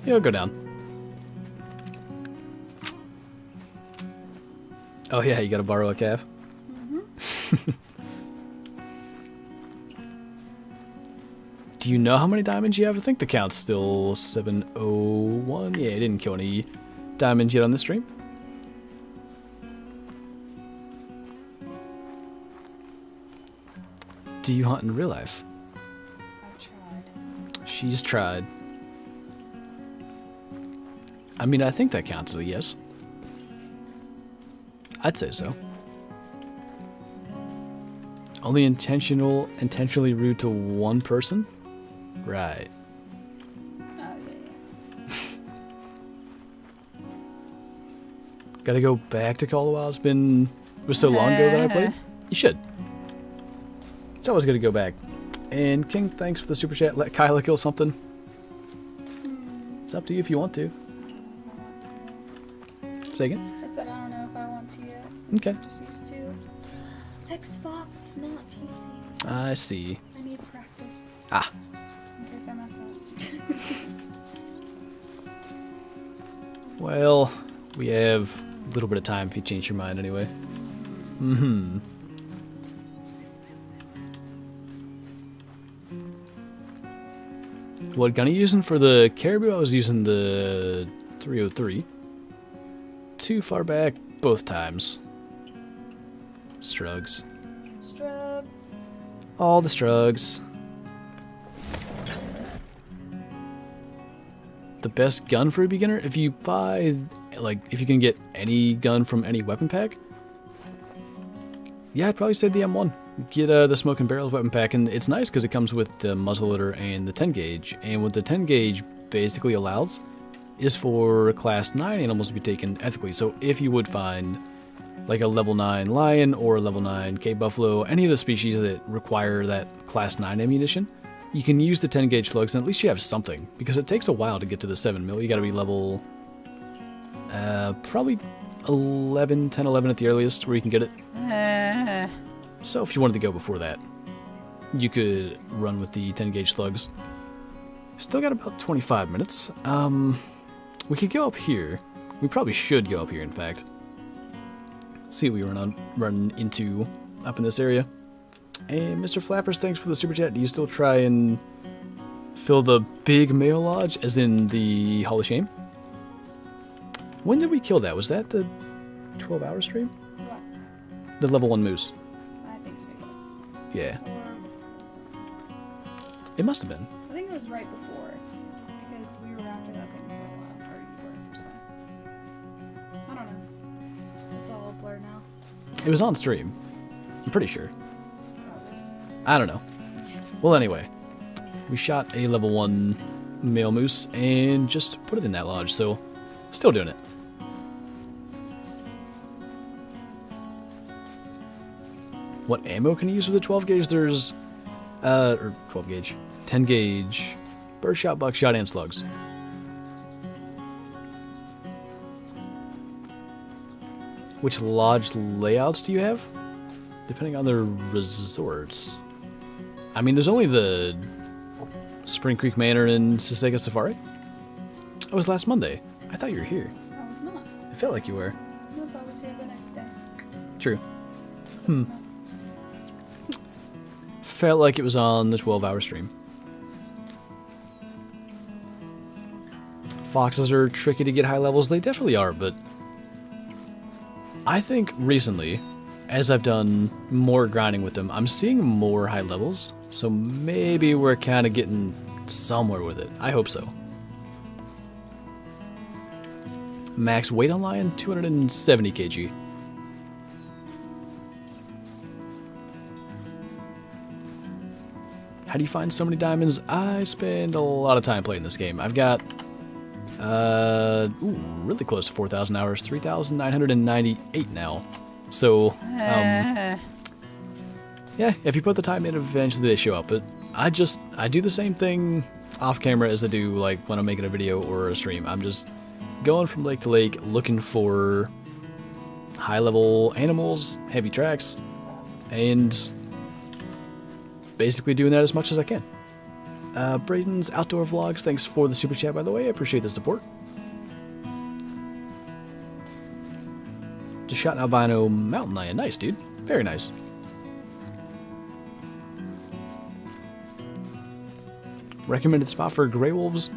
He'll go down. Oh yeah, you gotta borrow a calf. Mm-hmm. Do you know how many diamonds you have? I think the count's still 701. Yeah, I didn't kill any diamonds yet on this stream. Do you hunt in real life? I've tried. She's tried. I think that counts as a yes. I'd say so. Only intentionally rude to one person? Right. Oh, yeah. Gotta go back to Call of the Wild. It was so long ago that I played. You should. It's always good to go back. And King, thanks for the super chat. Let Kyla kill something. It's up to you if you want to. Say again? I said I don't know if I want to yet. Okay. I'm just used to Xbox, not PC. I see. I need practice. Ah. In case I mess up. Well, we have A little bit of time if you change your mind anyway. Mm-hmm. What gun are you using for the caribou? I was using the 303. Too far back both times. Strugs. Strugs. All the strugs. The best gun for a beginner? If you buy, like, if you can get any gun from any weapon pack, yeah, I'd probably say the M1. Get the Smoke and Barrels weapon pack, and it's nice because it comes with the muzzleloader and the 10 gauge. And what the 10 gauge basically allows is for class 9 animals to be taken ethically. So if you would find like a level 9 lion or a level 9 cave buffalo, any of the species that require that class 9 ammunition, you can use the 10 gauge slugs, and at least you have something, because it takes a while to get to the 7 mil. You gotta be level probably 11, 10, 11 at the earliest where you can get it. So if you wanted to go before that, you could run with the 10 gauge slugs. Still got about 25 minutes. We could go up here. We probably should go up here, in fact. See what we run into up in this area. And Mr. Flappers, thanks for the super chat. Do you still try and fill the big male lodge, as in the Hall of Shame? When did we kill that? Was that the 12-hour stream? What? The level 1 moose. I think so, yes. Yeah. Or, It must have been. I think it was right before, because we were after that thing for a while, or you were, so. I don't know. It's all a blur now. It was on stream. I'm pretty sure. Probably. I don't know. Well, anyway. We shot a level 1 male moose and just put it in that lodge, so still doing it. What ammo can you use with a 12 gauge? There's, or 12 gauge, 10 gauge, birdshot, buckshot, and slugs. Which lodge layouts do you have? Depending on the resorts. I mean, there's only the Spring Creek Manor and Sisega Safari. That was last Monday. I thought you were here. I was not. It felt like you were. Nope, I was here the next day. True. Felt like it was on the 12-hour stream. Foxes are tricky to get high levels. They definitely are, but I think recently, as I've done more grinding with them, I'm seeing more high levels. So maybe we're kind of getting somewhere with it. I hope so. Max weight on lion, 270 kg. How do you find so many diamonds? I spend a lot of time playing this game. I've got, really close to 4,000 hours, 3,998 now. So, yeah, if you put the time in, eventually they show up. But I do the same thing off camera as I do like when I'm making a video or a stream. I'm just going from lake to lake, looking for high-level animals, heavy tracks, and basically doing that as much as I can. Braden's Outdoor Vlogs, thanks for the super chat, by the way. I appreciate the support. Just shot an albino mountain lion. Nice, dude. Very nice. Recommended spot for gray wolves?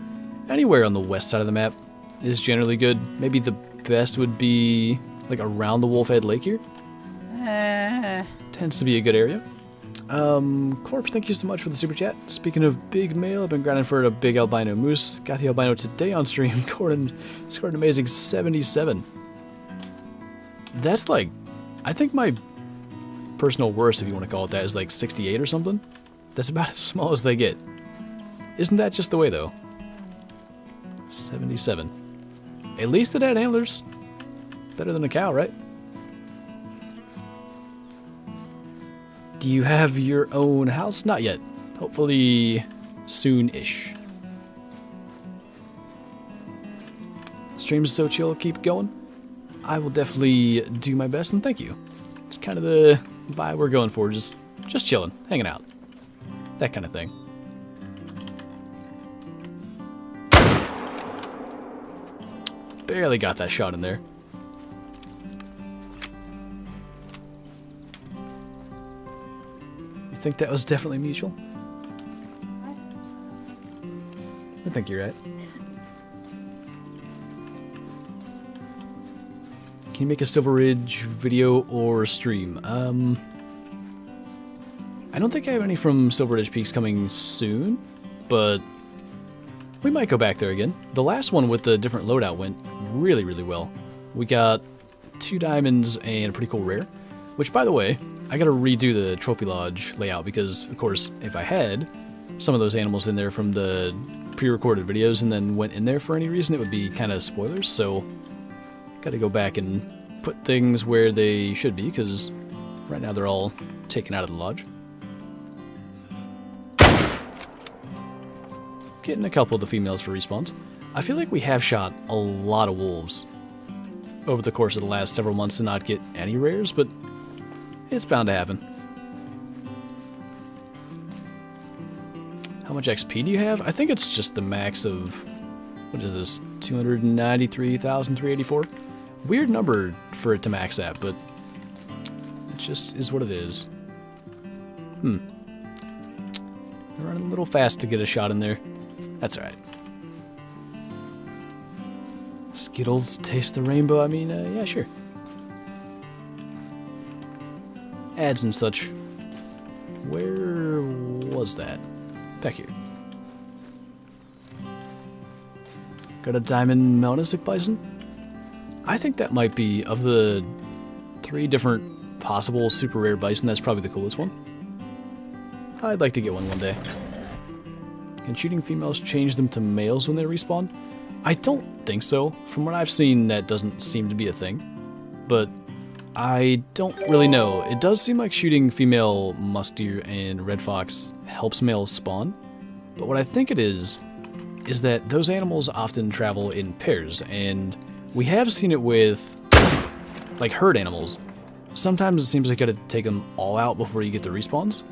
Anywhere on the west side of the map is generally good. Maybe the best would be like around the Wolfhead Lake here. Tends to be a good area. Corpse, thank you so much for the super chat. Speaking of big male, I've been grinding for a big albino moose. Got the albino today on stream. Scored an amazing 77. That's like, I think my personal worst, if you want to call it that, is like 68 or something. That's about as small as they get. Isn't that just the way, though? 77. At least it had antlers. Better than a cow, right? Do you have your own house? Not yet. Hopefully soon-ish. Streams so chill, keep going. I will definitely do my best, and thank you. It's kind of the vibe we're going for, just chilling, hanging out. That kind of thing. Barely got that shot in there. think that was definitely mutual? I hope so. I think you're right. Can you make a Silver Ridge video or stream? I don't think I have any from Silver Ridge Peaks coming soon, but we might go back there again. The last one with the different loadout went really, really well. We got 2 diamonds and a pretty cool rare, which, by the way, I gotta redo the Trophy Lodge layout because, of course, if I had some of those animals in there from the pre-recorded videos and then went in there for any reason, it would be kind of spoilers, so gotta go back and put things where they should be because right now they're all taken out of the lodge. Getting a couple of the females for respawns. I feel like we have shot a lot of wolves over the course of the last several months to not get any rares, but it's bound to happen. How much XP do you have? I think it's just the max of, what is this, 293,384? Weird number for it to max at, but it just is what it is. They're running a little fast to get a shot in there. That's alright. Skittles taste the rainbow? I mean, yeah, sure. Ads and such. Where was that? Back here. Got a diamond Melnisic bison? I think that might be, of the 3 different possible super rare bison, that's probably the coolest one. I'd like to get one day. Can shooting females change them to males when they respawn? I don't think so. From what I've seen, that doesn't seem to be a thing. But I don't really know. It does seem like shooting female musk deer and red fox helps males spawn. But what I think it is that those animals often travel in pairs, and we have seen it with, like, herd animals. Sometimes it seems like you gotta take them all out before you get the respawns,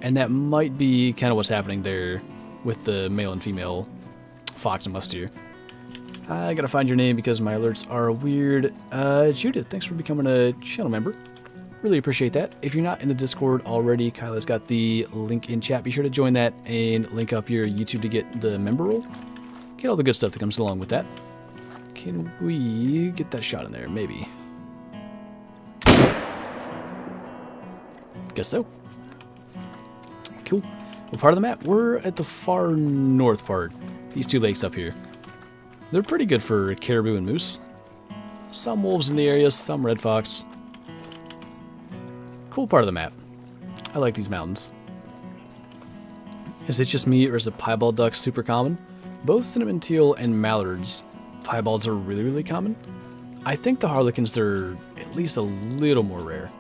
and that might be kind of what's happening there with the male and female fox and musk deer. I gotta find your name because my alerts are weird. Judith, thanks for becoming a channel member. Really appreciate that. If you're not in the Discord already, Kyla's got the link in chat. Be sure to join that and link up your YouTube to get the member role. Get all the good stuff that comes along with that. Can we get that shot in there? Maybe. Guess so. Cool. What part of the map? We're at the far north part. These 2 lakes up here. They're pretty good for caribou and moose. Some wolves in the area, some red fox. Cool part of the map. I like these mountains. Is it just me, or is a piebald duck super common? Both cinnamon teal and mallards, piebalds are really, really common. I think the harlequins, they're at least a little more rare.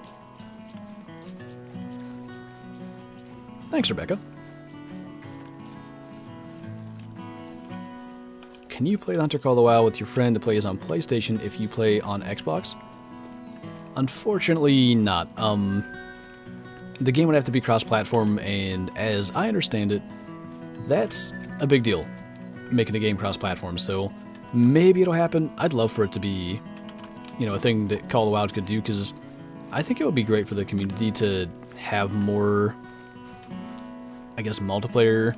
Thanks, Rebecca. Can you play the Hunter Call of the Wild with your friend that plays on PlayStation if you play on Xbox? Unfortunately, not. The game would have to be cross-platform, and as I understand it, that's a big deal, making a game cross-platform, so maybe it'll happen. I'd love for it to be, you know, a thing that Call of the Wild could do, because I think it would be great for the community to have more, I guess, multiplayer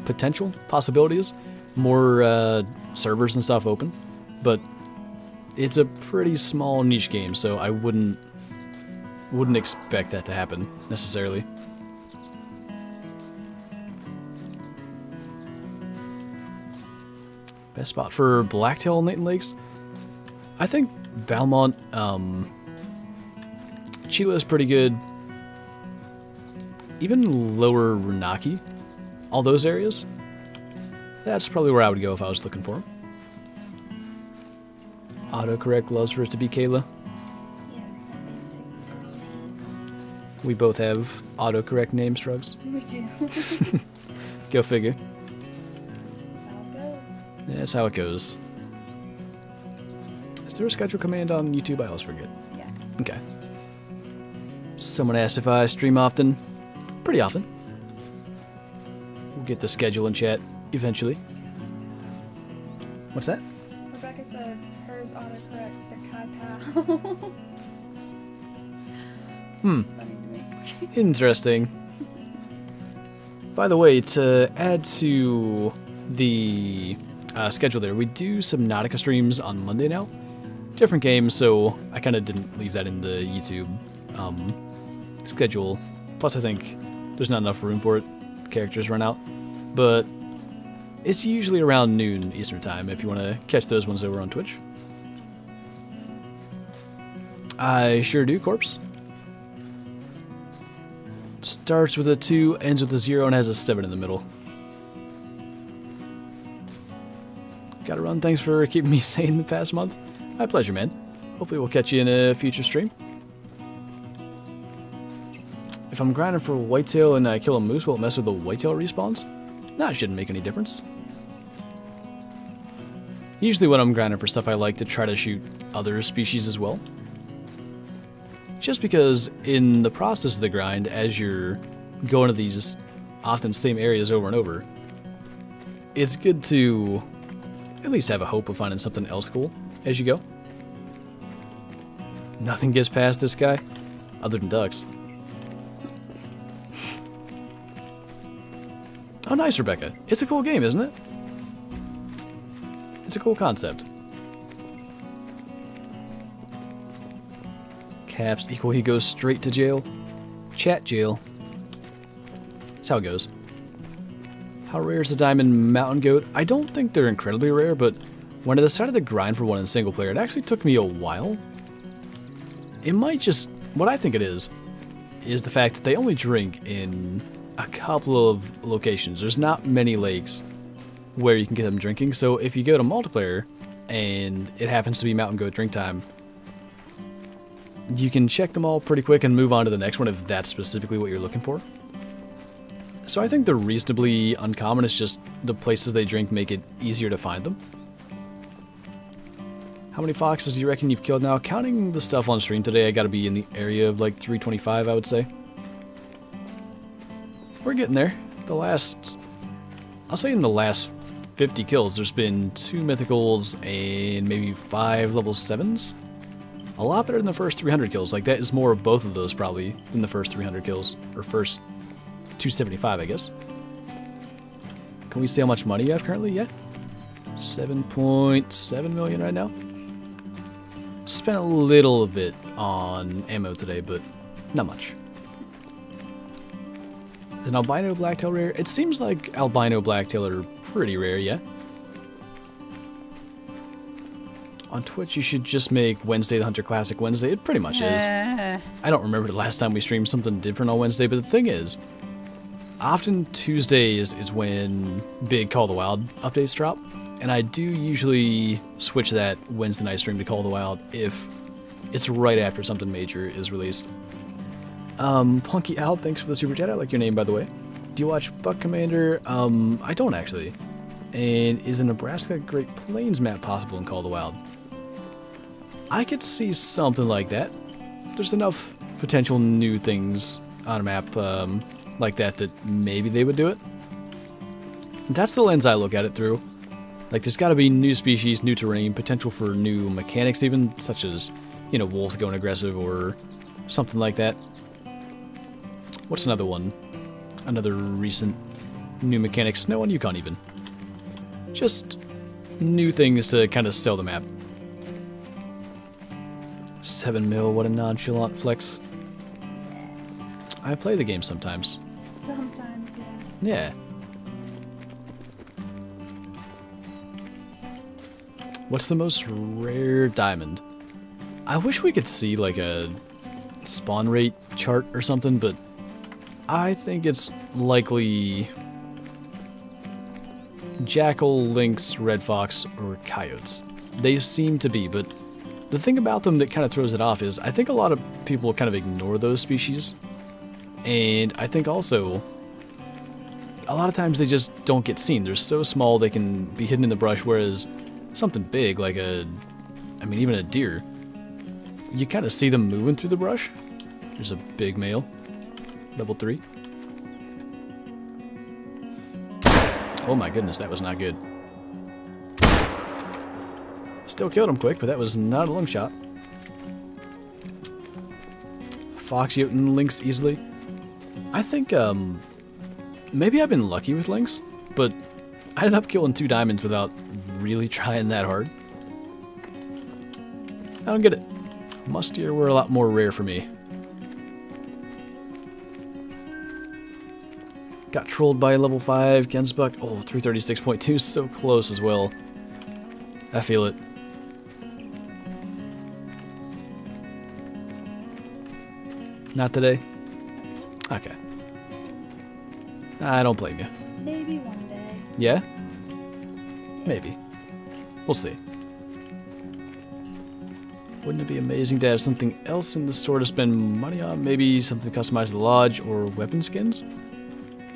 potential possibilities, more servers and stuff open, but it's a pretty small niche game, so I wouldn't expect that to happen necessarily. Best spot for blacktail in Layton Lakes? I think Valmont, Chila is pretty good. Even lower Runaki, all those areas. That's probably where I would go if I was looking for them. Autocorrect loves for it to be Kayla. Yeah, that makes it early. We both have autocorrect name struggles. We do. Go figure. That's how it goes. Yeah, that's how it goes. Is there a schedule command on YouTube? I always forget. Yeah. Okay. Someone asked if I stream often. Pretty often. We'll get the schedule in chat eventually. What's that? Rebecca said hers autocorrects to Kai Pao. It's funny to me. Interesting. By the way, to add to the schedule there, we do Subnautica streams on Monday now. Different games, so I kind of didn't leave that in the YouTube schedule. Plus, I think there's not enough room for it. The characters run out. But it's usually around noon Eastern time if you want to catch those ones over on Twitch. I sure do, Corpse. Starts with a 2, ends with a 0, and has a 7 in the middle. Gotta run, thanks for keeping me sane the past month. My pleasure, man. Hopefully we'll catch you in a future stream. If I'm grinding for whitetail and I kill a moose, will it mess with the whitetail respawns? Nah, it shouldn't make any difference. Usually when I'm grinding for stuff, I like to try to shoot other species as well. Just because in the process of the grind, as you're going to these often same areas over and over, it's good to at least have a hope of finding something else cool as you go. Nothing gets past this guy, other than ducks. Oh, nice, Rebecca. It's a cool game, isn't it? It's a cool concept. Caps equal he goes straight to jail. Chat jail. That's how it goes. How rare is the diamond mountain goat? I don't think they're incredibly rare, but when I decided to grind for one in single player, it actually took me a while. It might just... what I think it is the fact that they only drink in a couple of locations. There's not many lakes where you can get them drinking, so if you go to multiplayer and it happens to be mountain goat drink time, you can check them all pretty quick and move on to the next one if that's specifically what you're looking for. So I think they're reasonably uncommon, it's just the places they drink make it easier to find them. How many foxes do you reckon you've killed now? Counting the stuff on stream today, I gotta be in the area of like 325, I would say. We're getting there. I'll say in the last 50 kills, there's been 2 mythicals and maybe 5 level 7s. A lot better than the first 300 kills. Like, that is more of both of those, probably, than the first 300 kills. Or first 275, I guess. Can we see how much money you have currently yet? 7.7 million right now. Spent a little bit on ammo today, but not much. Is an albino blacktail rare? It seems like albino blacktail are pretty rare, yeah? On Twitch, you should just make Wednesday the Hunter Classic Wednesday. It pretty much is. I don't remember the last time we streamed something different on Wednesday, but the thing is, often Tuesdays is when big Call of the Wild updates drop, and I do usually switch that Wednesday night stream to Call of the Wild if it's right after something major is released. Punky Al, thanks for the super chat. I like your name, by the way. Do you watch Buck Commander? I don't actually. And is a Nebraska Great Plains map possible in Call of the Wild? I could see something like that. There's enough potential new things on a map like that maybe they would do it. That's the lens I look at it through. Like, there's got to be new species, new terrain, potential for new mechanics even, such as, you know, wolves going aggressive or something like that. What's another one? Another recent new mechanic? Snow on Yukon even. Just new things to kind of sell the map. 7 mil, what a nonchalant flex. I play the game sometimes. Sometimes, yeah. Yeah. What's the most rare diamond? I wish we could see like a spawn rate chart or something, but I think it's likely jackal, lynx, red fox, or coyotes. They seem to be, but the thing about them that kind of throws it off is I think a lot of people kind of ignore those species. And I think also a lot of times they just don't get seen. They're so small they can be hidden in the brush, whereas something big like even a deer, you kind of see them moving through the brush. There's a big male, level 3. Oh my goodness, that was not good. Still killed him quick, but that was not a lung shot. Fox, Jotun, lynx easily. I think, maybe I've been lucky with lynx, but I ended up killing 2 diamonds without really trying that hard. I don't get it. Mustier were a lot more rare for me. Got trolled by a level 5 Gensbuck. Oh, 336.2, so close as well. I feel it. Not today? Okay. I don't blame you. Maybe one day. Yeah? Maybe. We'll see. Wouldn't it be amazing to have something else in the store to spend money on? Maybe something customized to the lodge or weapon skins?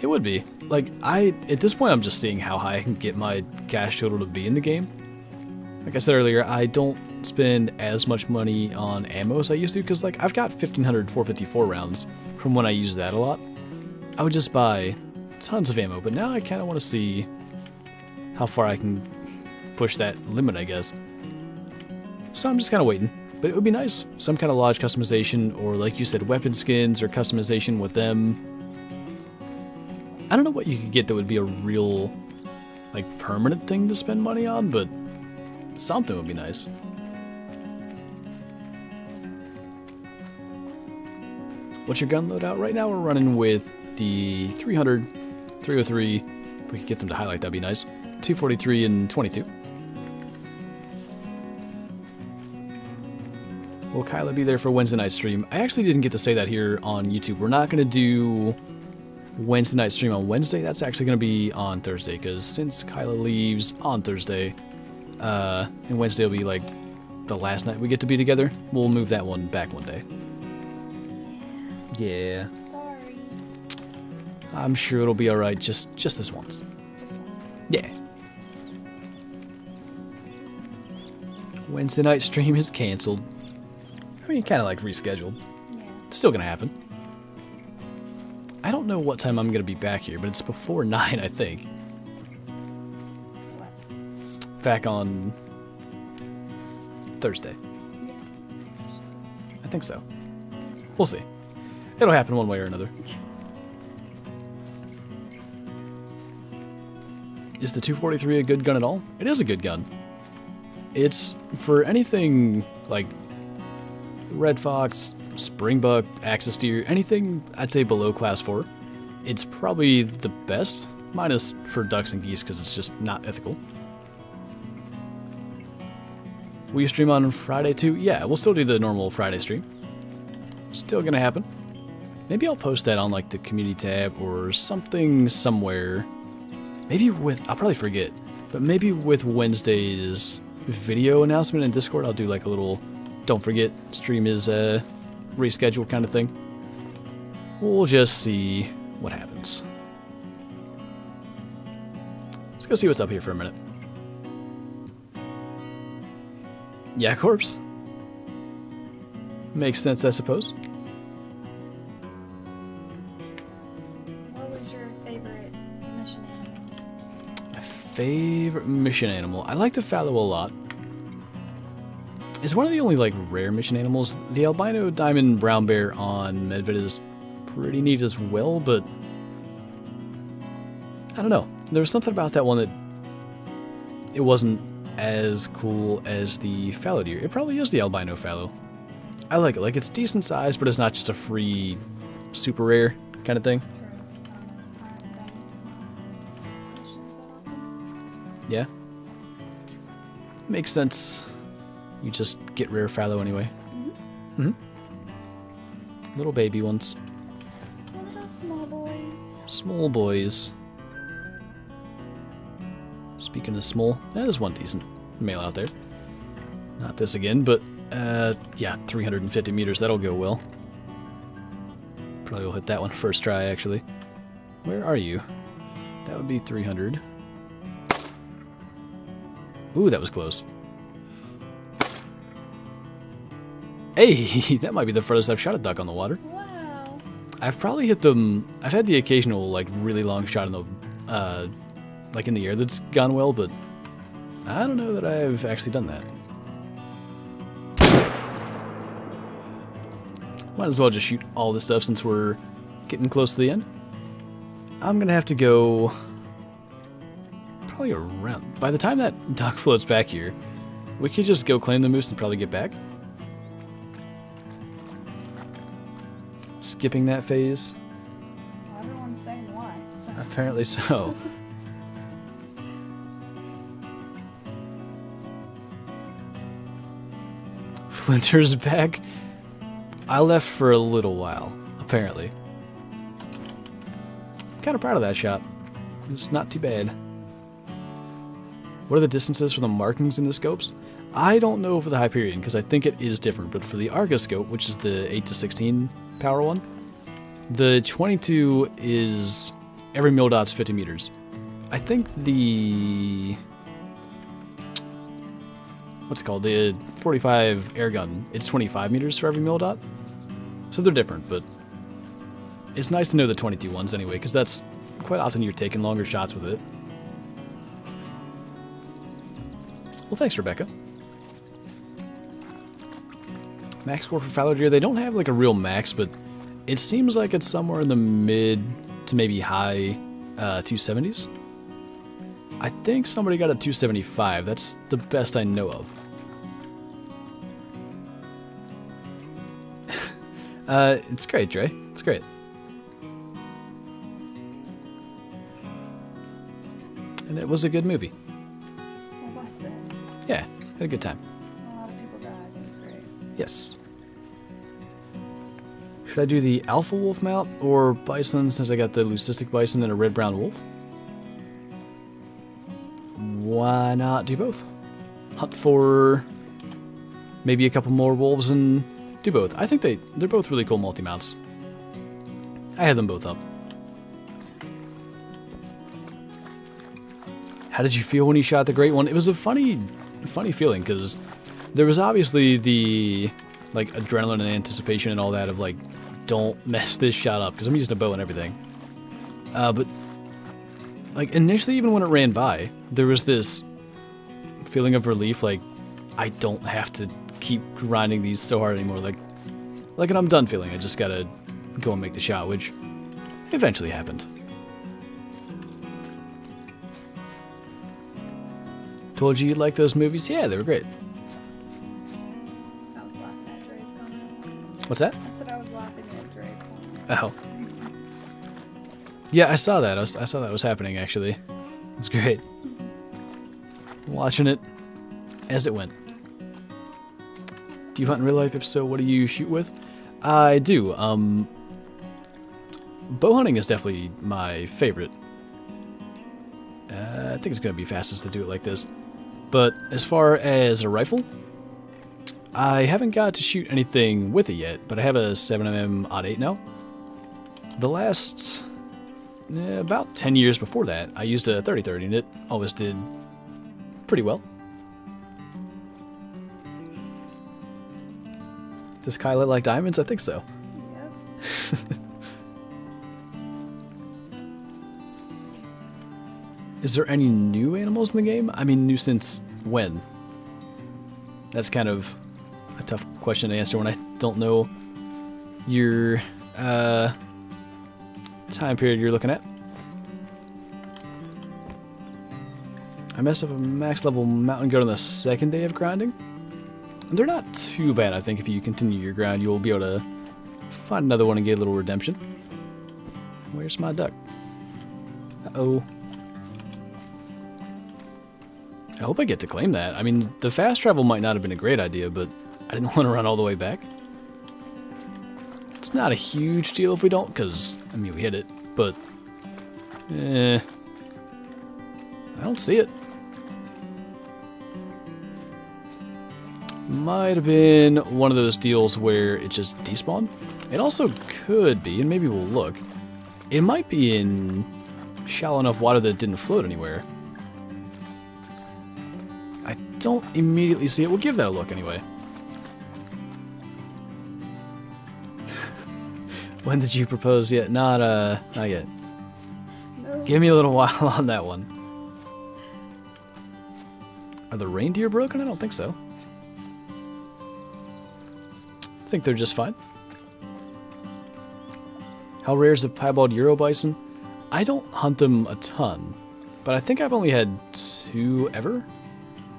It would be. Like, at this point I'm just seeing how high I can get my cash total to be in the game. Like I said earlier, I don't spend as much money on ammo as I used to, because like I've got 1500 454 rounds from when I used that a lot. I would just buy tons of ammo, but now I kind of want to see how far I can push that limit, I guess. So I'm just kind of waiting. But it would be nice. Some kind of lodge customization, or like you said, weapon skins or customization with them. I don't know what you could get that would be a real, like, permanent thing to spend money on, but something would be nice. What's your gun loadout? Right now we're running with the 300, 303. If we could get them to highlight, that'd be nice. 243 and 22. Will Kyla be there for Wednesday night stream? I actually didn't get to say that here on YouTube. We're not going to do Wednesday night stream on Wednesday. That's actually going to be on Thursday, because since Kyla leaves on Thursday, and Wednesday will be like the last night we get to be together, we'll move that one back one day. Yeah. Sorry. I'm sure it'll be alright just this once. Just once. Yeah. Wednesday night stream is canceled. I mean, kind of like rescheduled. Yeah. It's still gonna happen. I don't know what time I'm gonna be back here, but it's before 9, I think. What? Back on Thursday. Yeah. I think so. We'll see. It'll happen one way or another. Is the 243 a good gun at all? It is a good gun. It's for anything like Red Fox, Springbuck, Axis Deer, anything I'd say below class 4. It's probably the best, minus for ducks and geese because it's just not ethical. Will you stream on Friday too? Yeah, we'll still do the normal Friday stream. Still gonna happen. Maybe I'll post that on like the community tab or something somewhere. Maybe with, I'll probably forget, but maybe with Wednesday's video announcement in Discord, I'll do like a little don't forget stream is rescheduled kind of thing. We'll just see what happens. Let's go see what's up here for a minute. Yeah, corpse. Makes sense, I suppose. What was your favorite mission animal? My favorite mission animal. I like the fallow a lot. It's one of the only like rare mission animals. The albino diamond brown bear on Medved is pretty neat as well, but I don't know. There was something about that one that it wasn't as cool as the fallow deer. It probably is the albino fallow. I like it. Like, it's decent size, but it's not just a free, super rare kind of thing. True. I haven't done missions that often. Yeah. Makes sense. You just get rare fallow anyway. Mm-hmm. Little baby ones. Little small boys. Small boys. Speaking of small, there's one decent male out there. Not this again, but yeah, 350 meters, that'll go well. Probably will hit that one first try, actually. Where are you? That would be 300. Ooh, that was close. Hey, that might be the furthest I've shot a duck on the water. Wow. I've probably hit them. I've had the occasional, like, really long shot in the, like in the air that's gone well, but I don't know that I've actually done that. Might as well just shoot all this stuff since we're getting close to the end. I'm going to have to go probably around. By the time that duck floats back here, we could just go claim the moose and probably get back. Skipping that phase. Well, everyone's saying why, so. Apparently so. Flinter's back. I left for a little while, apparently. Kind of proud of that shot. It's not too bad. What are the distances for the markings in the scopes? I don't know for the Hyperion, because I think it is different, but for the Argus scope, which is the 8-16 power one, the 22 is every mil dot's 50 meters. I think the... what's it called? The 45 air gun, it's 25 meters for every mil dot. So they're different, but it's nice to know the 22 ones anyway, because that's quite often you're taking longer shots with it. Well, thanks, Rebecca. Max score for fallow deer, they don't have like a real max, but it seems like it's somewhere in the mid to maybe high 270s. I think somebody got a 275. That's the best I know of. It's great, Dre. It's great. And it was a good movie. What was it? Yeah, had a good time. A lot of people died. It was great. Yes. Should I do the alpha wolf mount or bison since I got the leucistic bison and a red-brown wolf? Why not do both? Hunt for maybe a couple more wolves and do both. I think they're both really cool multi-mounts. I have them both up. How did you feel when you shot the great one? It was a funny feeling because there was obviously the like adrenaline and anticipation and all that of like, don't mess this shot up because I'm using a bow and everything. But like initially, even when it ran by, there was this feeling of relief, like I don't have to keep grinding these so hard anymore. Like an I'm done feeling. I just gotta go and make the shot, which eventually happened. Told you you'd like those movies? Yeah, they were great. I was laughing at Dre's comment. What's that? I said I was laughing at Dre's comment. Oh. Yeah, I saw that. I saw that was happening, actually. It's great. Watching it as it went. Do you hunt in real life? If so, what do you shoot with? I do. Bow hunting is definitely my favorite. I think it's going to be fastest to do it like this. But as far as a rifle, I haven't got to shoot anything with it yet, but I have a 7mm Odd 8 now. The last... about 10 years before that, I used a 30-30 and it always did pretty well. Does Kyla like diamonds? I think so. Yep. Is there any new animals in the game? I mean, new since when? That's kind of a tough question to answer when I don't know your time period you're looking at. I messed up a max level mountain goat on the second day of grinding. And they're not too bad, I think. If you continue your grind, you'll be able to find another one and get a little redemption. Where's my duck? Uh-oh. I hope I get to claim that. I mean, the fast travel might not have been a great idea, but I didn't want to run all the way back. It's not a huge deal if we don't, because, I mean, we hit it, but... I don't see it. Might have been one of those deals where it just despawned. It also could be, and maybe we'll look, it might be in shallow enough water that it didn't float anywhere. I don't immediately see it. We'll give that a look anyway. When did you propose yet? Not yet. No. Give me a little while on that one. Are the reindeer broken? I don't think so. I think they're just fine. How rare is the piebald Euro bison? I don't hunt them a ton, but I think I've only had 2 ever.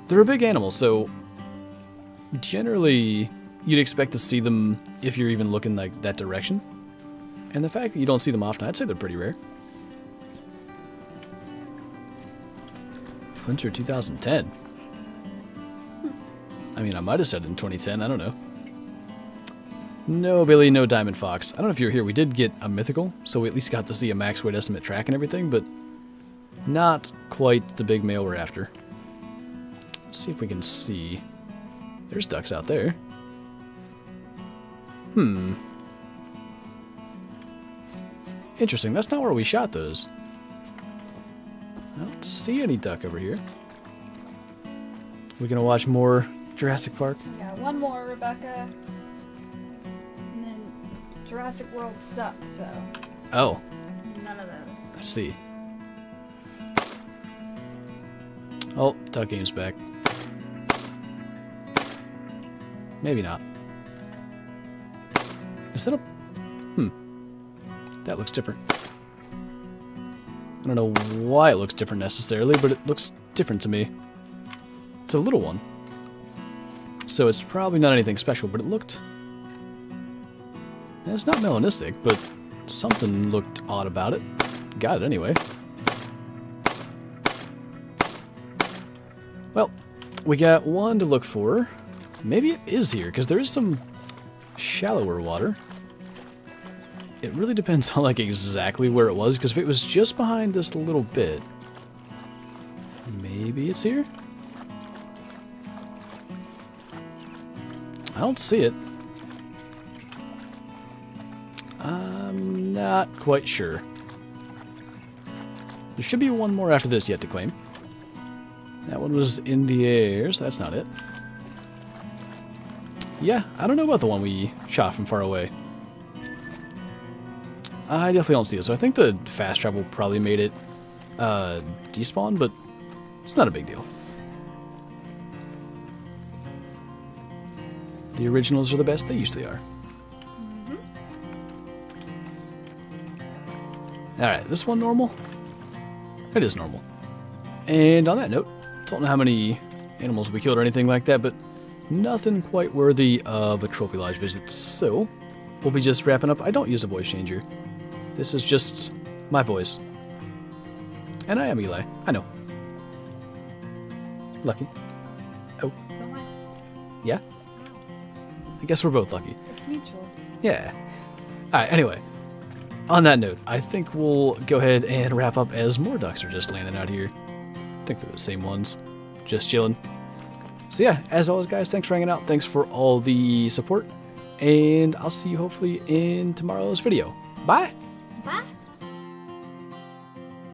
They're a big animal, so generally you'd expect to see them if you're even looking like that direction. And the fact that you don't see them often, I'd say they're pretty rare. Flinter 2010. I mean, I might have said it in 2010, I don't know. No Billy, no Diamond Fox. I don't know if you were here, we did get a mythical, so we at least got to see a max weight estimate track and everything, but not quite the big male we're after. Let's see if we can see. There's ducks out there. Interesting, that's not where we shot those. I don't see any duck over here. We're gonna watch more Jurassic Park? Yeah, one more, Rebecca. And then Jurassic World sucked, so Oh, none of those. I see. Oh, duck game's back. Maybe not. Is that a... That looks different. I don't know why it looks different necessarily, but it looks different to me. It's a little one. So it's probably not anything special, but it looked... It's not melanistic, but something looked odd about it. Got it anyway. Well, we got one to look for. Maybe it is here, because there is some shallower water. It really depends on like exactly where it was, because if it was just behind this little bit, maybe it's here? I don't see it. I'm not quite sure. There should be one more after this yet to claim. That one was in the air, so that's not it. Yeah, I don't know about the one we shot from far away. I definitely don't see it, so I think the fast travel probably made it despawn, but it's not a big deal. The originals are the best, they usually are. Alright, this one normal? It is normal. And on that note, don't know how many animals we killed or anything like that, but nothing quite worthy of a trophy lodge visit, so we'll be just wrapping up. I don't use a voice changer. This is just my voice. And I am Eli. I know. Lucky. Oh. So am I. Yeah? I guess we're both lucky. It's mutual. Yeah. Alright, anyway. On that note, I think we'll go ahead and wrap up as more ducks are just landing out here. I think they're the same ones. Just chilling. So yeah, as always guys, thanks for hanging out. Thanks for all the support. And I'll see you hopefully in tomorrow's video. Bye! Bye!